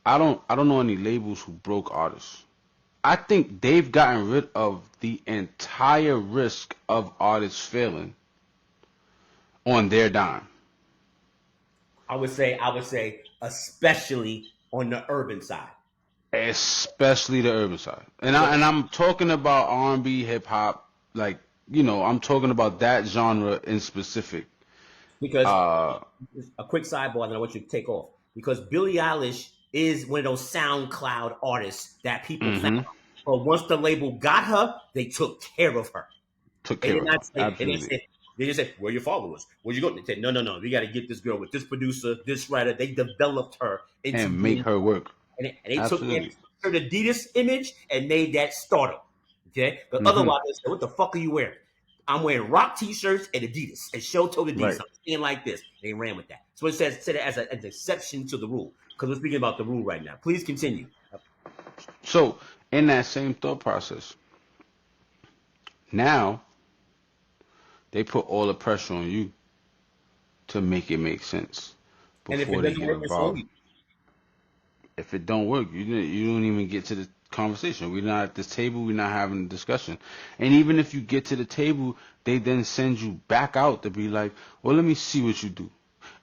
I don't know any labels who broke artists. I think they've gotten rid of the entire risk of artists failing on their dime. I would say, especially on the urban side. Especially the urban side. Because I'm talking about R&B, hip hop, like I'm talking about that genre in specific. because Uh, a quick sidebar, and I want you to take off, because Billie Eilish is one of those SoundCloud artists that people found. mm-hmm. But once the label got her, they took care of her. Took They care did of her. not say, and Absolutely. they just said, "Where are your followers? Where you going?" They said, "No. We got to get this girl with this producer, this writer." They developed her into And make being, her work. and they took Absolutely. her Adidas image and made that stardom. Okay, but Mm-hmm. otherwise, they said, "What the fuck are you wearing?" I'm wearing rock t-shirts and Adidas and show-toed Adidas. Right. I'm staying like this. They ran with that. So it said it as an exception to the rule, because we're speaking about the rule right now. Please continue. So in that same thought process, now they put all the pressure on you to make it make sense And if it before they doesn't get work, it's on involved. you. If it don't work, you don't even get to the conversation. We're not at this table. We're not having a discussion. And even if you get to the table, they then send you back out to be like, well, let me see what you do.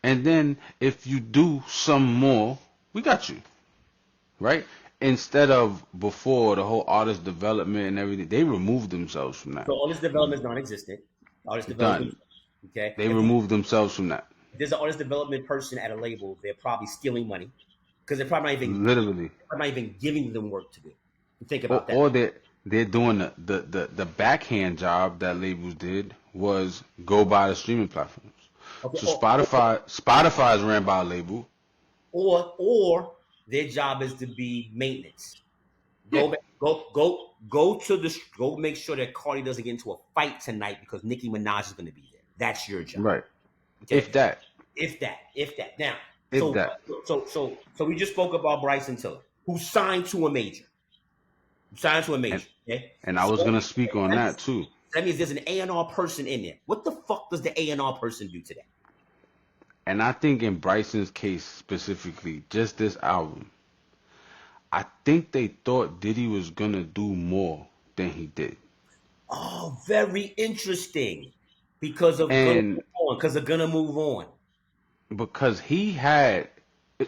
And then if you do some more, we got you, right? Instead of before the whole artist development and everything, they removed themselves from that. So all this development is non-existent. Artist development. Done. Okay. They removed themselves from that. If there's an artist development person at a label, they're probably stealing money, because Literally. they're not even giving them work to do. Think Or, about that. or they're doing the backhand job that labels did was go by the streaming platforms. Okay. So Spotify is ran by a label. Or their job is to be maintenance. Yeah. Go make sure that Cardi doesn't get into a fight tonight because Nicki Minaj is going to be there. That's your job. Right. Okay. If that. If that. Now, If that. so we just spoke about Bryson Tiller, who signed to a major. Signed to a And major. Okay. and I So was gonna speak on that too. that means there's an A&R person in there. What the fuck does the A&R person do today? And I think in Bryson's case specifically, just this album, I think they thought Diddy was gonna do more than he did. Oh, very interesting. Because of gonna And move on. Because of gonna move on. because he had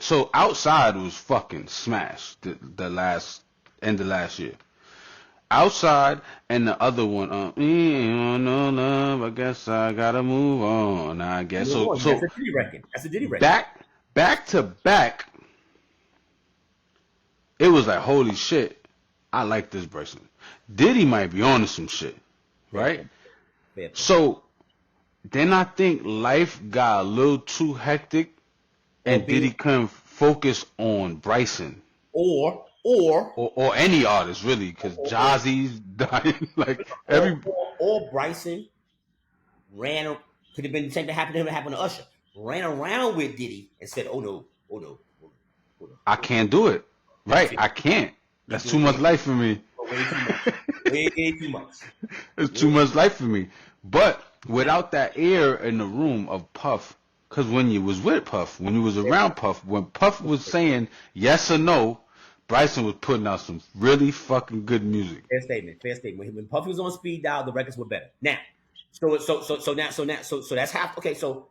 so outside was fucking smashed the last end of last year. Outside and the other one, no love. I guess I gotta move on. I guess Move so. on. That's So a Diddy record. That's a Diddy record. back to back, it was like holy shit. I like this Bryson. Diddy might be on to some shit, Yeah. right? Fair point. So then I think life got a little too hectic, Or and be Diddy couldn't focus on Bryson or any artist really, because Jazzy's dying. Like or, every or Bryson ran. Could have been the same thing happened to him. Happened to Usher. Ran around with Diddy and said, "Oh no, oh no, hold on, hold on, I hold on." can't do it. You Right, feel I can't. you That's too doing much life for me. way too much. Way too much. It's too Way, much life for me. But without that air in the room of Puff, because when you was with Puff, when you was around Puff, when Puff was saying yes or no, Bryson was putting out some really fucking good music. fair statement. Fair statement. When Puffy was on speed dial, the records were better. Now, so that's half. Okay, so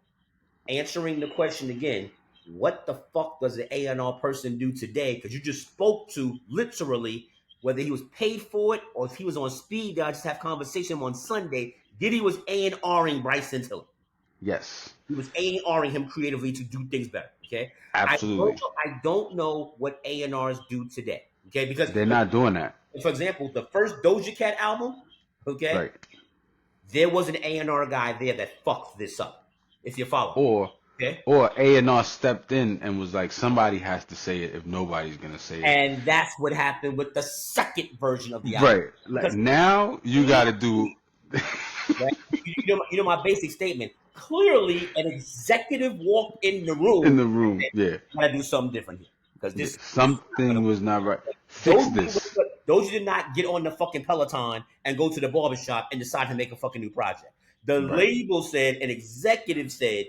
answering the question again, what the fuck does an A&R person do today? Because you just spoke to literally whether he was paid for it or if he was on speed dial. Just have conversation on Sunday. Diddy was A&Ring Bryson Tiller. Yes, He was A&Ring him creatively to do things better. Okay, absolutely. I don't know what A&Rs do today. Okay, because They're not doing that. for example, the first Doja Cat album, okay, Right. there was an A&R guy there that fucked this up. If you follow me, Or okay. or A&R stepped in and was like, somebody has to say it if nobody's gonna say it. And that's what happened with the second version of the album. Right. Like Because now you gotta do right, you know my basic statement. Clearly, an executive walked in the in room the and room. said, Yeah. "Gotta do something different here because Yeah. this is not gonna Something was not right. work." Fix this. Those did not get on the fucking Peloton and go to the barbershop and decide to make a fucking new project. The Right. label said, an executive said,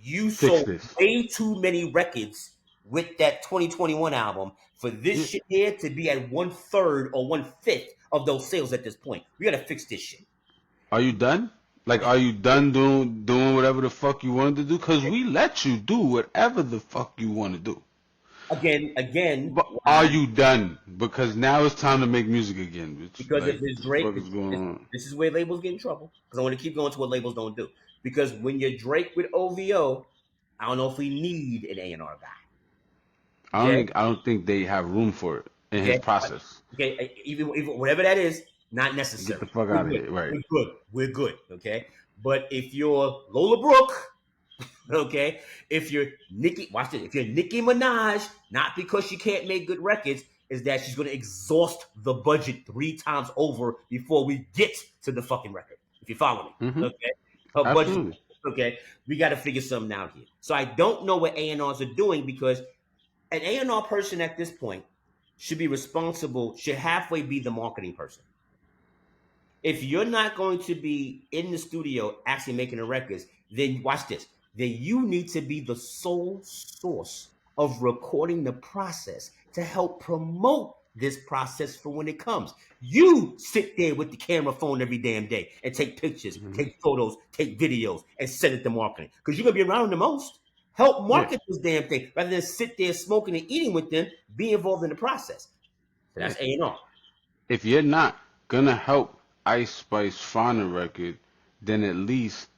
you Fix sold this. way too many records with that 2021 album for this Yeah. shit here to be at 1/3 or 1/5 of those sales at this point. We gotta fix this shit. Are you done? Like, are you done doing whatever the fuck you wanted to do? Cause we let you do whatever the fuck you want to do. Again, But are you done? Because now it's time to make music again. It's because if like, it's what the Drake, fuck is going on? this is where labels get in trouble. Because I want to keep going to what labels don't do. Because when you're Drake with OVO, I don't know if we need an A&R guy. Okay, I don't think they have room for it in his okay, process. okay. Even whatever that is, not Get the necessary. fuck We're out of good. here. Right. We're good. We're good. Okay. But if you're Lola Brooke, okay, if you're Nicki, watch this. If you're Nicki Minaj, not because she can't make good records, is that she's going to exhaust the budget 3 times over before we get to the fucking record. If you follow me, Mm-hmm. okay, her budget. Absolutely. Okay, we got to figure something out here. So I don't know what A&Rs are doing because an A&R person at this point should be responsible, should halfway be the marketing person. If you're not going to be in the studio actually making the records, then watch this. Then you need to be the sole source of recording the process to help promote this process for when it comes. You sit there with the camera phone every damn day and take pictures, Mm-hmm. take photos, take videos, and send it to marketing. Because you're gonna be around the most. Help Yeah. market this damn thing rather than sit there smoking and eating with them. Be involved in the process. So Yeah. that's A&R. If you're not gonna help Ice Spice find a record, then at least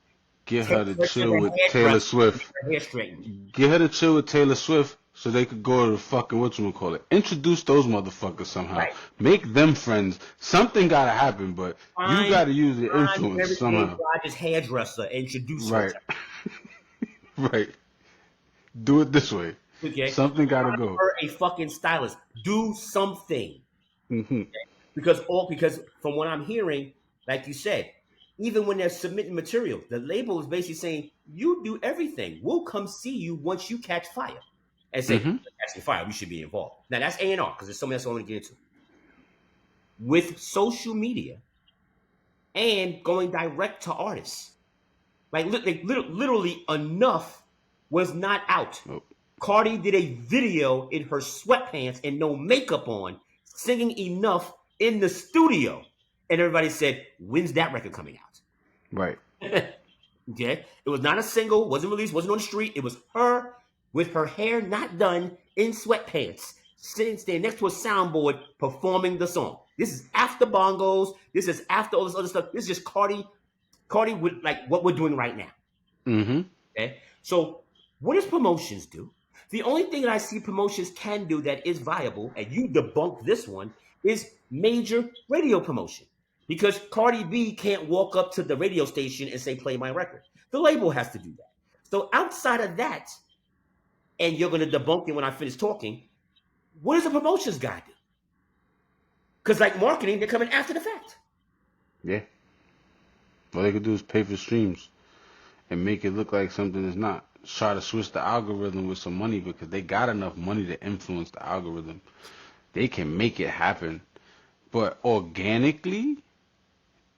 get Take her to her to chill the with Taylor hairdresser and get Swift. her hair straightened. Get her to chill with Taylor Swift so they could go to the fucking whatchamacallit. Introduce those motherfuckers somehow. Right. Make them friends. Something gotta happen, but you Find, gotta use the find influence Mary J. somehow. Blige's hairdresser and introduce her Right. to Right. Do it this way. her. Okay. Something gotta Find go. her a fucking stylist. Do something. Hmm. Because from what I'm hearing, like you said, even when they're submitting material, the label is basically saying, you do everything. We'll come see you once you catch fire. And say, Hmm. catching fire, we should be involved. Now that's A&R, because there's something else I want to get into. With social media and going direct to artists. Like literally enough was not out. Nope. Cardi did a video in her sweatpants and no makeup on, singing enough in the studio. And everybody said, when's that record coming Right. out? Okay. It was not a single, wasn't released, wasn't on the street. It was her with her hair not done in sweatpants, standing next to a soundboard performing the song. This is after bongos. This is after all this other stuff. This is just Cardi with like what we're doing right now. Hmm. Okay. So what does promotions do? The only thing that I see promotions can do that is viable, and you debunk this one, is major radio promotion. because Cardi B can't walk up to the radio station and say, play my record. The label has to do that. So outside of that, and you're going to debunk it when I finish talking, what does the promotions guy do? Because like marketing, they're coming after the fact. Yeah. All they could do is pay for streams and make it look like something is not. Try to switch the algorithm with some money because they got enough money to influence the algorithm. They can make it happen. But organically,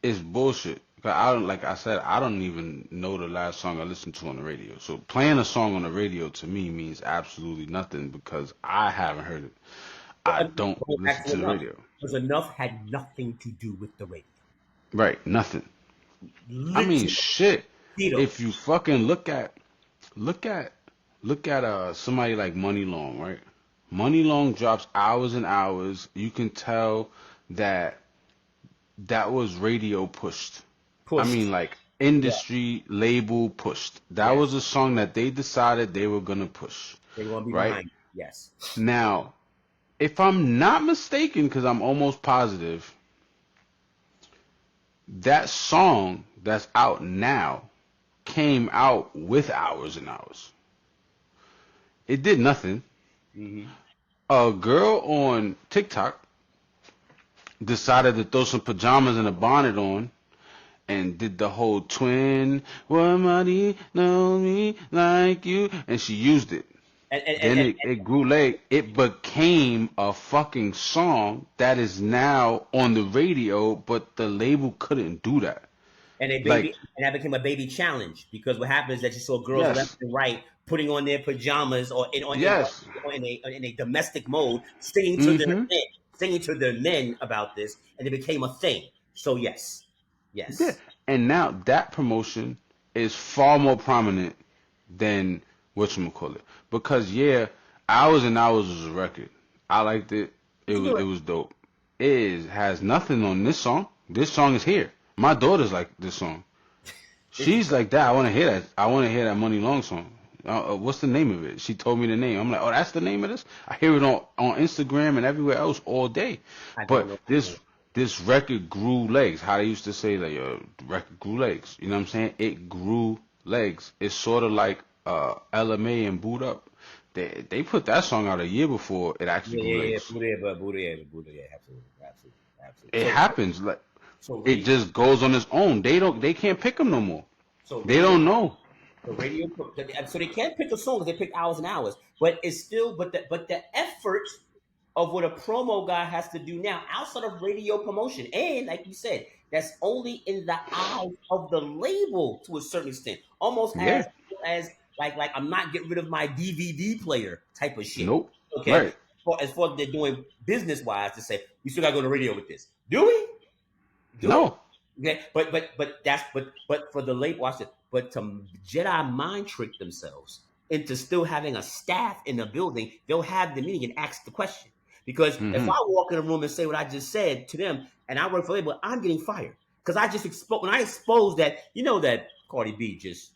it's bullshit. 'Cause I don't, like I said, I don't even know the last song I listened to on the radio. So playing a song on the radio to me means absolutely nothing because I haven't heard it. I don't listen to the radio. Because enough had nothing to do with the radio. Right, nothing. I mean, Literally, shit. zero. If you fucking look at, somebody like Money Long, right? Money Long drops hours and hours. You can tell that that was radio pushed. I Pushed. mean, like Yeah. industry label pushed. That Yes. was a song that they decided they were gonna push, They're going to be right? behind. Yes. Now, if I'm not mistaken, because I'm almost positive, that song that's out now came out with hours and hours. It did nothing. Mm-hmm. A girl on TikTok decided to throw some pajamas and a bonnet on and did the whole twin, somebody know me like you, and she used it. And, and, and, Then and, it grew late. It became a fucking song that is now on the radio, but the label couldn't do that. and a Like, baby, and that became a baby challenge because what happens is that you saw girls left yes, and right putting on their pajamas or yes, in a domestic mode, mm-hmm. singing to their men about this, and it became a thing. So yes, Yeah. yes, And now that promotion is far more prominent than whatchamacallit. Because yeah, Hours and Hours was a record. I liked it. it's a good It was dope. Has nothing on this song. This song is here. My daughter's like this song. it's She's like that. I want to hear that. I want to hear that Money Long song. What's the name of it? She told me the name. I'm like, oh, that's the name of this. I hear it on Instagram and everywhere else all day. I don't But know. this record grew legs. How they used to say like, the record grew legs. You know what I'm saying? It grew legs. It's sort of like LMA and Boot Up. They put that song out a year before it actually Yeah, grew yeah, yeah, legs. Buddha, yeah, absolutely, absolutely, absolutely. It happens. Like So it radio, just goes on its own. They can't pick them no more. so They radio don't know. The radio, so they can't pick a song because they pick hours and hours. But it's still, but the effort of what a promo guy has to do now, outside of radio promotion, and like you said, that's only in the eyes of the label to a certain extent, almost Yeah. as like I'm not getting rid of my DVD player type of shit. Nope. Okay, Right. as far as they're doing business wise to say we still got to go to radio with this. Do we? Do we? No. Okay, but for the late watch it, but to Jedi mind trick themselves into still having a staff in the building, they'll have the meeting and ask the question. Because if Hmm. I walk in a room and say what I just said to them, and I work for label, I'm getting fired because I just exposed when I exposed that that Cardi B just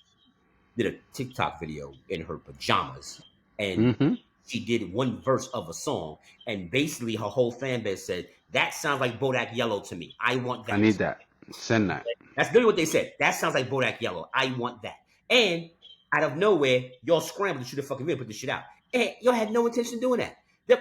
did a TikTok video in her pajamas and Hmm. she did one verse of a song, and basically her whole fan base said that sounds like Bodak Yellow to me. I want I that. need that. Send that. That's literally what they said. That sounds like Bodak Yellow. I want that. And out of nowhere, y'all scrambled to shoot a fucking video, put this shit out. And y'all had no intention of doing that.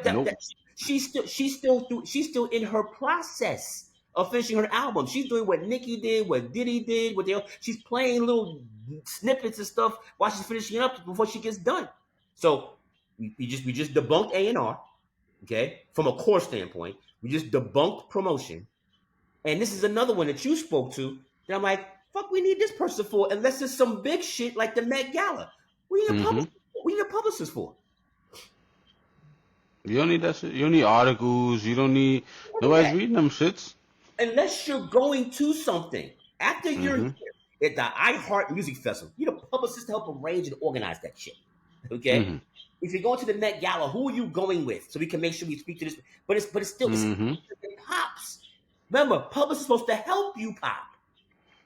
Nope. She's still in her process of finishing her album. She's doing what Nicki did, what Diddy did, she's playing little snippets and stuff while she's finishing it up before she gets done. So we just debunked A&R, okay, from a core standpoint. We just debunked promotion. And this is another one that you spoke to that I'm like, fuck, we need this person for unless it's some big shit like the Met Gala. We need a Hmm. publicist. We need a publicist for. You don't need that shit. You don't need articles. You don't need. What is Nobody's that? reading them shits. Unless you're going to something after you're Hmm. here at the iHeart Music Festival, you need a publicist to help arrange and organize that shit. Okay. Hmm. If you're going to the Met Gala, who are you going with so we can make sure we speak to this? But it's still Hmm. it pops. Remember, publicist is supposed to help you pop,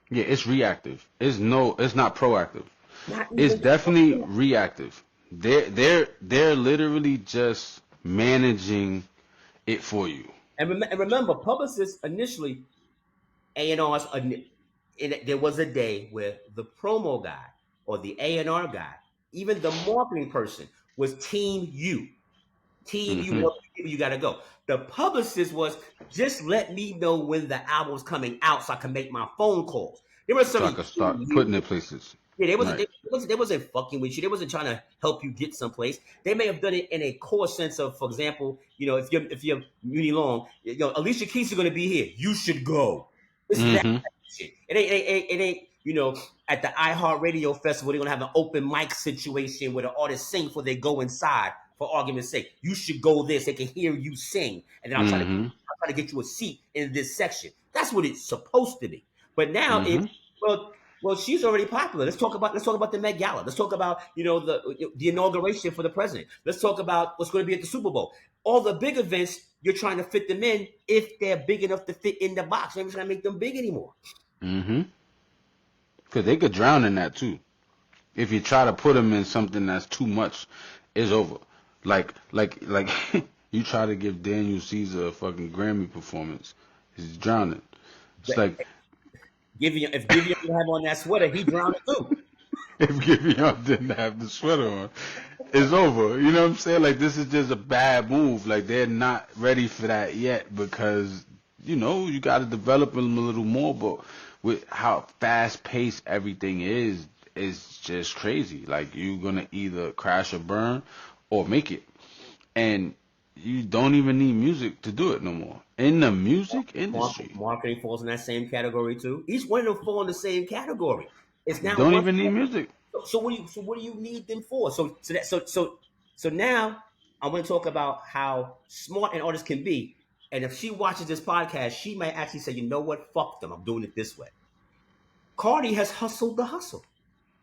Yeah, it's reactive. It's not proactive. not It's even. definitely reactive. They're literally just managing it for you. And remember, publicists initially, A&Rs, there was a day where the promo guy or the A&R guy, even the marketing person, was Team You. Team You, Mm-hmm. you got to go. The publicist was just let me know when the album's coming out so I can make my phone calls. There was So I something could Team start putting You. it places. Yeah, Right. they wasn't fucking with you. They wasn't trying to help you get someplace. They may have done it in a core sense of, for example, if you're Muni Long, Alicia Keys is going to be here. You should go. This is that Mm-hmm. shit. It ain't. At the iHeartRadio festival, they're gonna have an open mic situation where the artists sing before they go inside. For argument's sake, you should go this. They can hear you sing, and then Mm-hmm. I'll try to get you a seat in this section. That's what it's supposed to be. But now Mm-hmm. it's well, she's already popular. Let's talk about the Met Gala. Let's talk about the inauguration for the president. Let's talk about what's going to be at the Super Bowl. All the big events, you're trying to fit them in if they're big enough to fit in the box. You're not trying to make them big anymore. Mm-hmm. Because they could drown in that too. If you try to put them in something that's too much, it's over. Like you try to give Daniel Caesar a fucking Grammy performance, he's drowning. It's But like if Giveon didn't have on that sweater, he drowned too. if Giveon didn't have the sweater on, it's over. You know what I'm saying? Like this is just a bad move. Like they're not ready for that yet because you got to develop them a little more. But with how fast paced everything is, it's just crazy. Like you're gonna either crash or burn, or make it, and you don't even need music to do it no more in the music industry. Marketing falls in that same category too. Each one of them fall in the same category. It's You now don't one. even need music. So what do you need them for? So now I want to talk about how smart an artist can be. And if she watches this podcast, she might actually say, you know what? Fuck them. I'm doing it this way. Cardi has hustled the hustle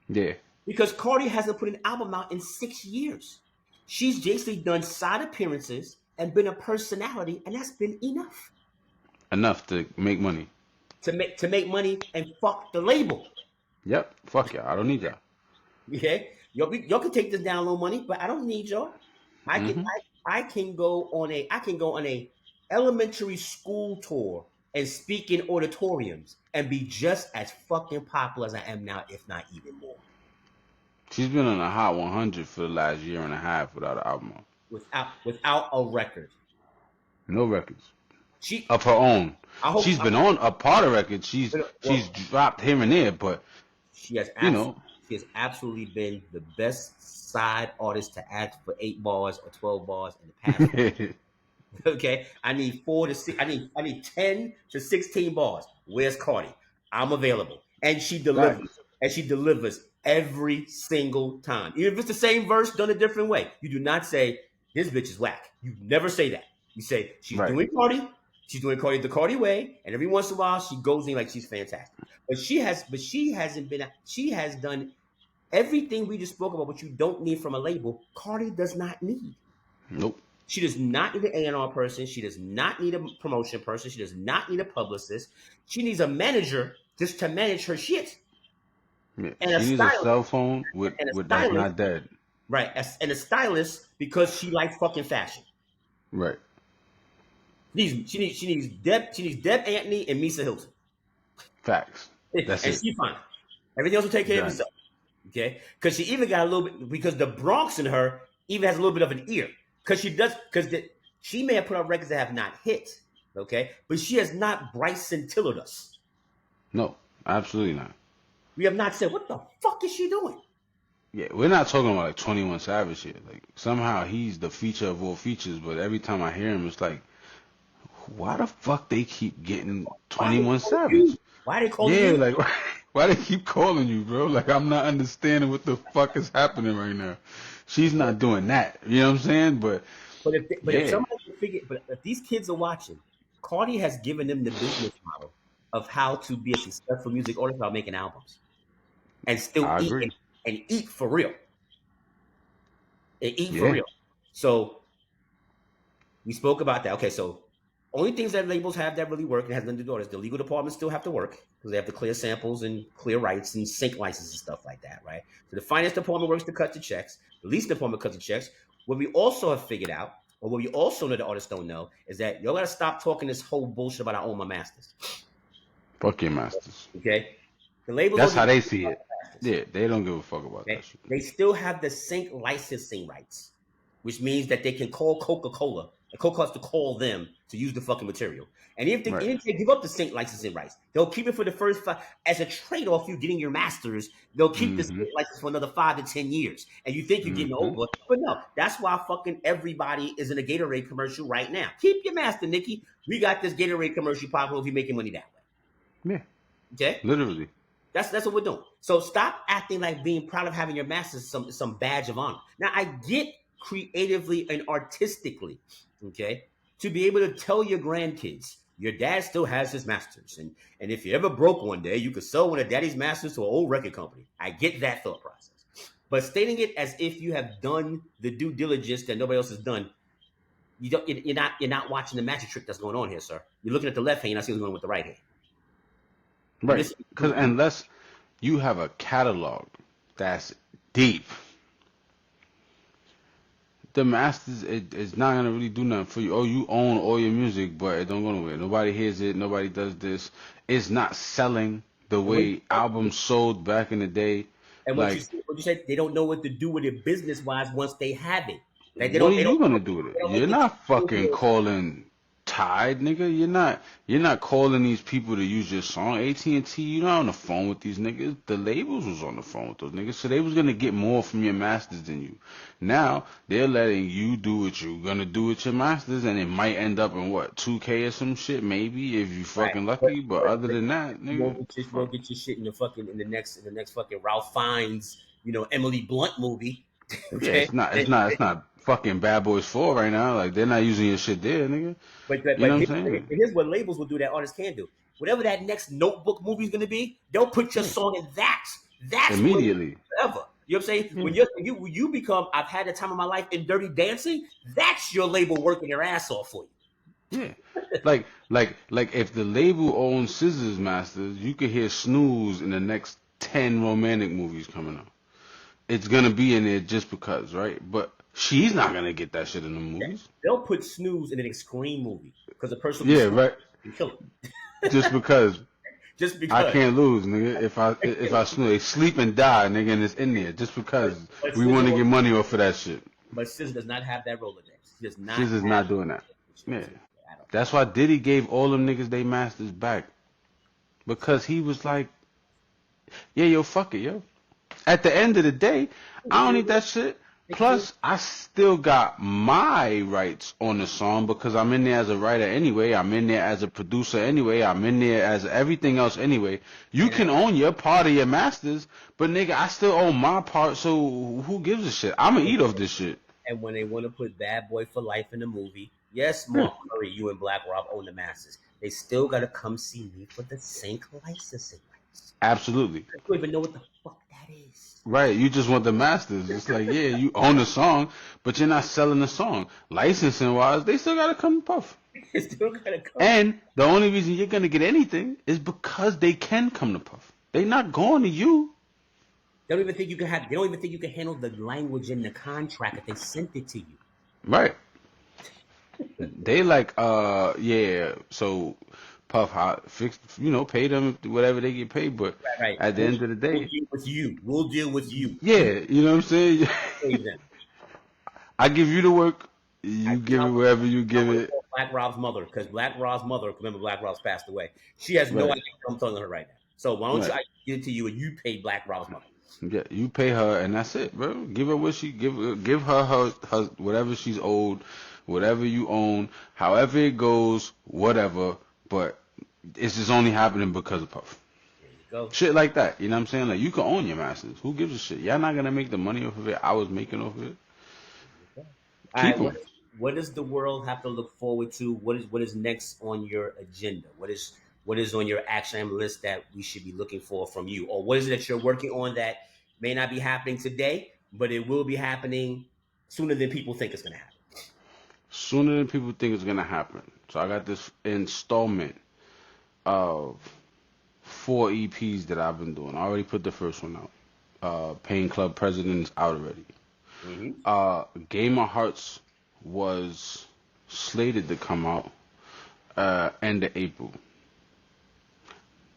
Yeah, because Cardi hasn't put an album out in 6 years. She's basically done side appearances and been a personality, and that's been enough enough to make money. to make money and fuck the label. Yep. Fuck y'all. I don't need y'all. Okay, y'all can take this down a little money, but I don't need y'all. I can Hmm. I can go on a elementary school tour and speak in auditoriums and be just as fucking popular as I am now, if not even more, She's been on a hot 100 for the last year and a half without an album. without a record. No records She, of her own. I hope, She's been on a part of records. She's well, dropped here and there, but she has you absolutely know, she has absolutely been the best side artist to act for 8 bars or 12 bars in the past. Okay, I need 4 to 6. I need 10 to 16 bars. Where's Cardi? I'm available, and she delivers. facts. And she delivers every single time. Even if it's the same verse done a different way, you do not say this bitch is whack. You never say that. You say she's Right. doing Cardi. She's doing Cardi the Cardi way, and every once in a while she goes in like she's fantastic. But she hasn't been. She has done everything we just spoke about. What you don't need from a label, Cardi does not need. Nope. She does not need an A&R person. She does not need a promotion person. She does not need a publicist. She needs a manager just to manage her shit, Yeah. and a She needs a stylist, cell phone and a with that's stylist, not dead. right? And a stylist because she likes fucking fashion. Right. She needs Deb Anthony and Misa Hilton, Facts. That's and it. she's fine. Everything else will take care of Done. itself. Okay, because she even got a little bit because the Bronx in her even has a little bit of an ear because she may have put out records that have not hit. Okay, but she has not Bryson Tillered us. No. Absolutely not. We have not said what the fuck is she doing. Yeah, we're not talking about like 21 Savage here. Like somehow he's the feature of all features, but every time I hear him, it's like, why the fuck they keep getting Why are they 21 calling Savage? you? Why are they calling Yeah, you? like why they keep calling you, bro? Like I'm not understanding what the fuck is happening right now. She's not doing that. You know what I'm saying? But But if yeah, somebody can figure, but if these kids are watching, Cardi has given them the business model of how to be a successful music artist without making albums and still I eat agree. and eat for real and eat for Yeah, real. So we spoke about that. Okay, so only things that labels have that really work and has nothing to do with it is the legal departments still have to work because they have to clear samples and clear rights and sync licenses and stuff like that, right? So the finance department works to cut the checks. The leasing department cuts the checks. What we also have figured out, or what we also know the artists don't know, is that y'all gotta stop talking this whole bullshit about I own my masters. Fuck your masters. Okay, the labels That's don't give how a they shit see about it. the masters. Yeah, they don't give a fuck about Okay, that shit. they still have the sync licensing rights, which means that they can call Coca-Cola and Coca has to call them to use the fucking material. And Right. if they give up the sync licensing rights, they'll keep it for the first five as a trade-off. You getting your masters, they'll keep the sync Mm-hmm. license for another 5 to 10 years, and you think you're getting Mm-hmm. over, but no, that's why fucking everybody is in a Gatorade commercial right now. Keep your master, Nikki. We got this Gatorade commercial popular if you're making money that way. Yeah. Okay, Literally. that's what we're doing. So stop acting like being proud of having your masters is some badge of honor. Now I get creatively and artistically, okay, to be able to tell your grandkids your dad still has his masters, and if you ever broke one day, you could sell one of daddy's masters to an old record company. I get that thought process, but stating it as if you have done the due diligence that nobody else has done, you're not watching the magic trick that's going on here, sir. You're looking at the left hand, you're not seeing what's going on with the right hand, and Right. this. Because unless you have a catalog that's deep, the masters it's not gonna really do nothing for you. Oh, you own all your music, but it don't go nowhere. Nobody hears it. Nobody does this. It's not selling the And what way albums sold back in the day. And Like, what you said, they don't know what to do with it business wise once they have it. Like what are they you don't gonna do with it? they don't You're make the not fucking change. calling Tide, nigga. You're not calling these people to use your song. AT&T, you're not on the phone with these niggas. The labels was on the phone with those niggas, so they was gonna get more from your masters than you. Now they're letting you do what you gonna do with your masters, and it might end up in what 2K or some shit, maybe if you Right. fucking lucky. But other But than that, you nigga, fuck. won't get your shit in the fucking in the next fucking Ralph Fiennes, Emily Blunt movie. Yeah, Okay. it's not fucking Bad Boys 4 right now. Like they're not using your shit there, nigga. You know what I'm saying? Here's what labels will do that artists can do. Whatever that next Notebook movie is going to be, they'll put your Yeah. song in that. That's what Immediately. forever. You know what I'm saying? Yeah. When you become, I've had the time of my life in Dirty Dancing. That's your label working their ass off for you. Yeah. Like if the label owns Scissors Masters, you could hear Snooze in the next 10 romantic movies coming up. It's gonna be in there just because, right? But she's not gonna get that shit in the Yeah. movies. They'll put Snooze in an Scream movie because the person will be Yeah, sleeping right. and kill him. Just because Just I because. can't lose, nigga. If I snooze, they sleep and die, nigga, and it's in there. Just because But we want to get money off of that shit. SZA does not have that Rolodex. She does not Scissors have not doing that. that. Yeah. I don't. That's why Diddy gave all them niggas they masters back. Because he was like, yeah, yo, fuck it, yo. At the end of the day, I don't need that shit. Plus, I still got my rights on the song because I'm in there as a writer anyway. I'm in there as a producer anyway. I'm in there as everything else anyway. You And can own your part of your masters, but nigga, I still own my part, so who gives a shit? I'ma eat off this shit. and when they want to put Bad Boy for Life in the movie, yes, Yeah, Mark Curry, you and Black Rob own the masters. They still got to come see me for the sync licensing rights. absolutely. I don't even know what the fuck that is. Right, you just want the masters. It's like, yeah, you own the song, but you're not selling the song. Licensing wise, they still gotta come puff. They still got to come. And the only reason you're gonna get anything is because they can come to puff. They not going to you. They don't even think you can have. They don't even think you can handle the language in the contract if they sent it to you. Right. They like, yeah, so puff fix, pay them whatever they get paid, but Right. at the end of the We'll day, deal with you. We'll deal with you. yeah, you know what I'm saying? Pay them. I give you the work, I, you you give it know, wherever you I give want to it. call Black Rob's mother because Black Rob's mother, remember Black Rob's passed away. She has no Right, idea what I'm telling her right now. So why don't you right. I give it to you and you pay Black Rob's mother? Yeah, you pay her and that's it, bro. Give her what she give her whatever she's owed, whatever you own, however it goes, whatever. But it's just only happening because of Puff. There you go. Shit like that, you know what I'm saying? Like you can own your masters. Who gives a shit? Y'all not gonna make the money off of it. I was making off of it. All Keep right, them. what does the world have to look forward to? What is next on your agenda? What is on your action item list that we should be looking for from you? Or what is it that you're working on that may not be happening today, but it will be happening sooner than people think it's gonna happen? Sooner than people think it's gonna happen. So I got this installment of 4 EPs that I've been doing. I already put the first one out. Pain Club President's out already. Mm-hmm. Game of Hearts was slated to come out end of April.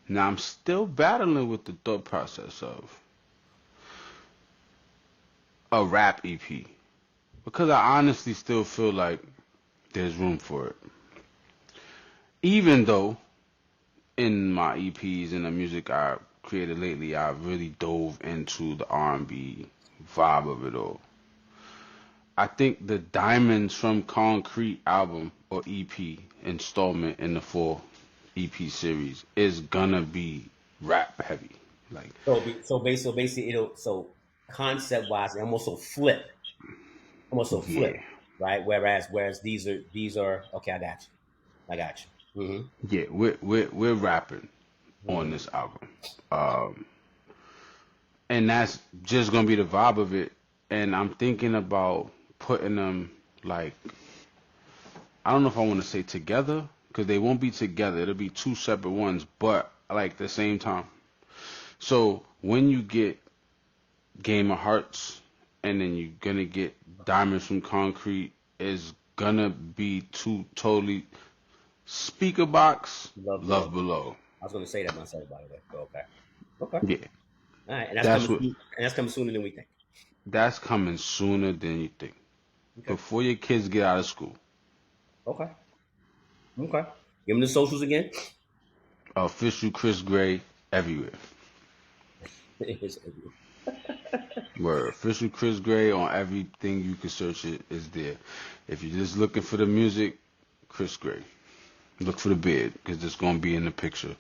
Now I'm still battling with the thought process of a rap EP because I honestly still feel like there's room for it. Even though in my EPs and the music I created lately, I really dove into the R&B vibe of it all. I think the Diamonds from Concrete album or EP installment in the full EP series is gonna be rap heavy. Like, So basically, concept wise, it almost so flip, yeah, right? Whereas these are okay. I got you. yeah, we're rapping on Hmm. this album, um, and that's just gonna be the vibe of it. And I'm thinking about putting them like I don't know if I want to say together because they won't be together. It'll be two separate ones, but like the same time. So when you get Game of Hearts and then you're gonna get Diamonds from Concrete, is gonna be two totally speaker box, Love below. love below. I was going to say that myself, by the way. But okay. Okay. Yeah, All right. that's what And that's coming sooner than we think. that's coming sooner than you think. Okay. Before your kids get out of school. Okay. Okay. Give them the socials again. Official Chris Gray everywhere. It's- Where official Chris Gray on everything you can search it is there. If you're just looking for the music, Chris Gray. Look for the beard because it's gonna be in the picture.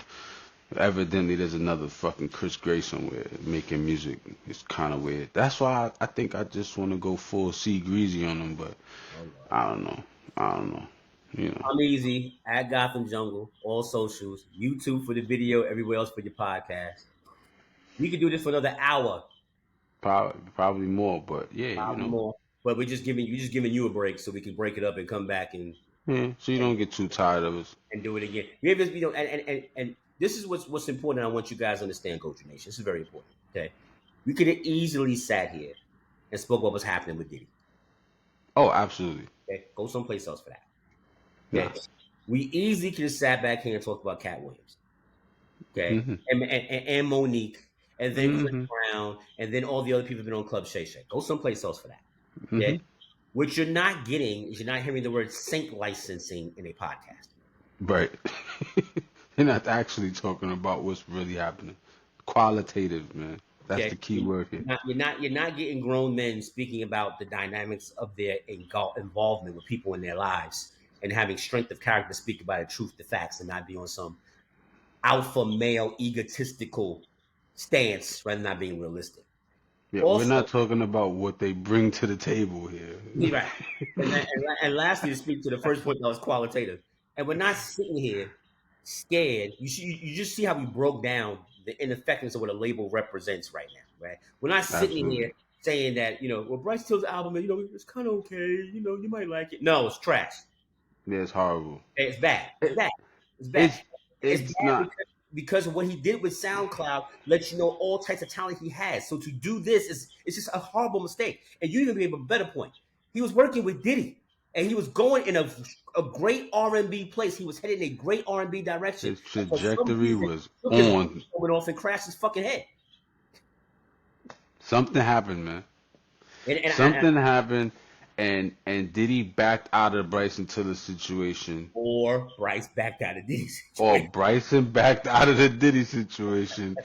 Evidently, there's another fucking Chris Gray somewhere making music. It's kind of weird. That's why I think I just want to go full C Greasy on them, but oh, Lord. I don't know. I don't know. You know, I'm easy at Gotham Jungle, all socials, YouTube for the video, everywhere else for your podcast. We could do this for another hour, probably more, but yeah, probably more. But we're just giving you a break so we can break it up and come back yeah. So you and, don't get too tired of us. and do it again. Maybe you know, and this is what's important. I want you guys to understand, Culture Nation. This is very important. Okay, we could have easily sat here and spoke what was happening with Diddy. Oh, absolutely. Okay, go someplace else for that. Nah. Okay, we easily could have sat back here and talked about Cat Williams. Okay, Mhm. and Monique, and then Chris Mhm. Brown, and then all the other people have been on Club Shay Shay. Go someplace else for that. Yeah. Mhm. What you're not getting is you're not hearing the word sync licensing in a podcast. Right. You're not actually talking about what's really happening. Qualitative, man. That's Okay, the key word here. you're not getting grown men speaking about the dynamics of their involvement with people in their lives and having strength of character to speak about the truth, the facts, and not be on some alpha male egotistical stance rather than not being realistic. Yeah, we're Also, not talking about what they bring to the table here. right. And lastly, to speak to the first point that was qualitative, and we're not sitting here scared. You just see how we broke down the ineffectiveness of what a label represents right now, right? We're not sitting Absolutely. here saying that well, Bryce Till's album, it's kind of okay, you might like it. No, it's trash. Yeah, it's horrible. It's bad. It's It, bad. It's bad. it's It's it's bad not. because of what he did with SoundCloud lets you know all types of talent he has. So to do this is it's just a horrible mistake. And you even gave a better point. He was working with Diddy, and he was going in a great R&B place. He was heading in a great R&B direction. His And for some trajectory reason, was he took his on. coming off and crashed his fucking head. Something happened, man. And Something happened, and Diddy backed out of the Bryson Tiller situation, or Bryce backed out of this or situation. Bryson backed out of the Diddy situation,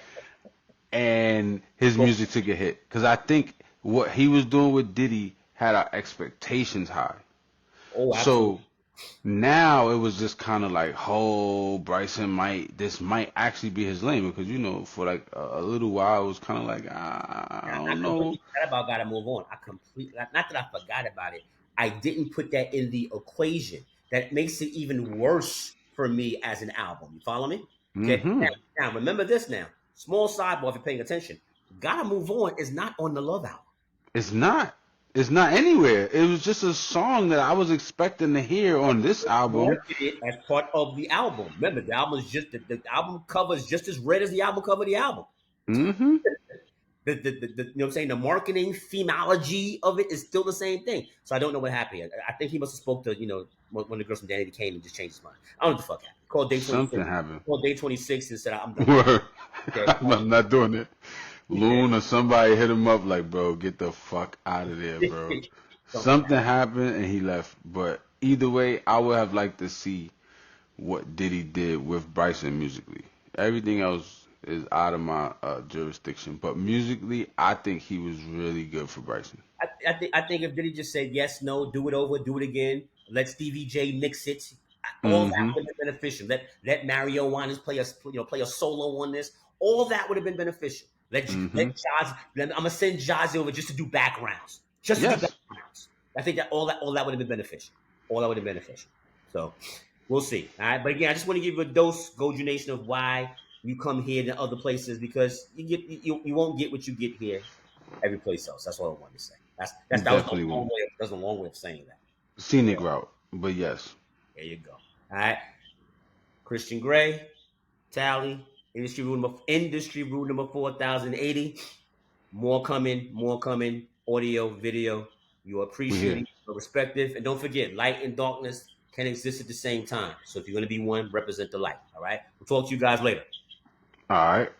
and his music took a hit. Because I think what he was doing with Diddy had our expectations high. Oh, absolutely. So now it was just kind of like, oh, this might actually be his lane because for like a little while it was kind of like I I don't know. completely forgot about Gotta Move On. I completely not that I forgot about it. I didn't put that in the equation. That makes it even worse for me as an album. You follow me? Okay. Hmm. Now remember this now. Small sidebar if you're paying attention. Gotta Move On is not on the Love album. It's not. It's not anywhere. It was just a song that I was expecting to hear on this album. Marketed it as part of the album. Remember, the album is just the album cover is just as red as the album cover of the album. Hmm. you know what I'm saying, the marketing themology of it is still the same thing. So I don't know what happened. I think he must have spoke to, you know, one of the girls from Danny came and just changed his mind. I don't know what the fuck happened. Called day 26. Something happened. Called day 26 and said I'm done. Word. Okay. I'm not doing it. Yeah. Loon or somebody hit him up like, bro, get the fuck out of there, bro. Something Something happened. happened and he left. But either way, I would have liked to see what Diddy did with Bryson musically. Everything else is out of my jurisdiction. But musically, I think he was really good for Bryson. I think if Diddy just said yes, no, do it over, do it again, let Stevie J mix it, all that Mm-hmm. would have been beneficial. Let Mario Winans play a solo on this. All that would have been beneficial. Let Mm-hmm. Jazz. I'm gonna send Jazz over just to do backgrounds, just to do Yes, backgrounds. I think that all that would have been beneficial. All that would have been beneficial. So we'll see. All right, but again, I just want to give you a dose, Goju Nation, of why you come here to other places because you won't get what you get here every place else. That's all I wanted to say. That was definitely won't. a long way of saying that. Scenic Yeah, route. But yes, there you go. All right, Christian Gray, Tally, industry rule number 4080. More coming, more coming. Audio, video. You are we here. appreciated, you're respective, and don't forget, light and darkness can exist at the same time. So if you're going to be one, represent the light. All right. We'll talk to you guys later. All right.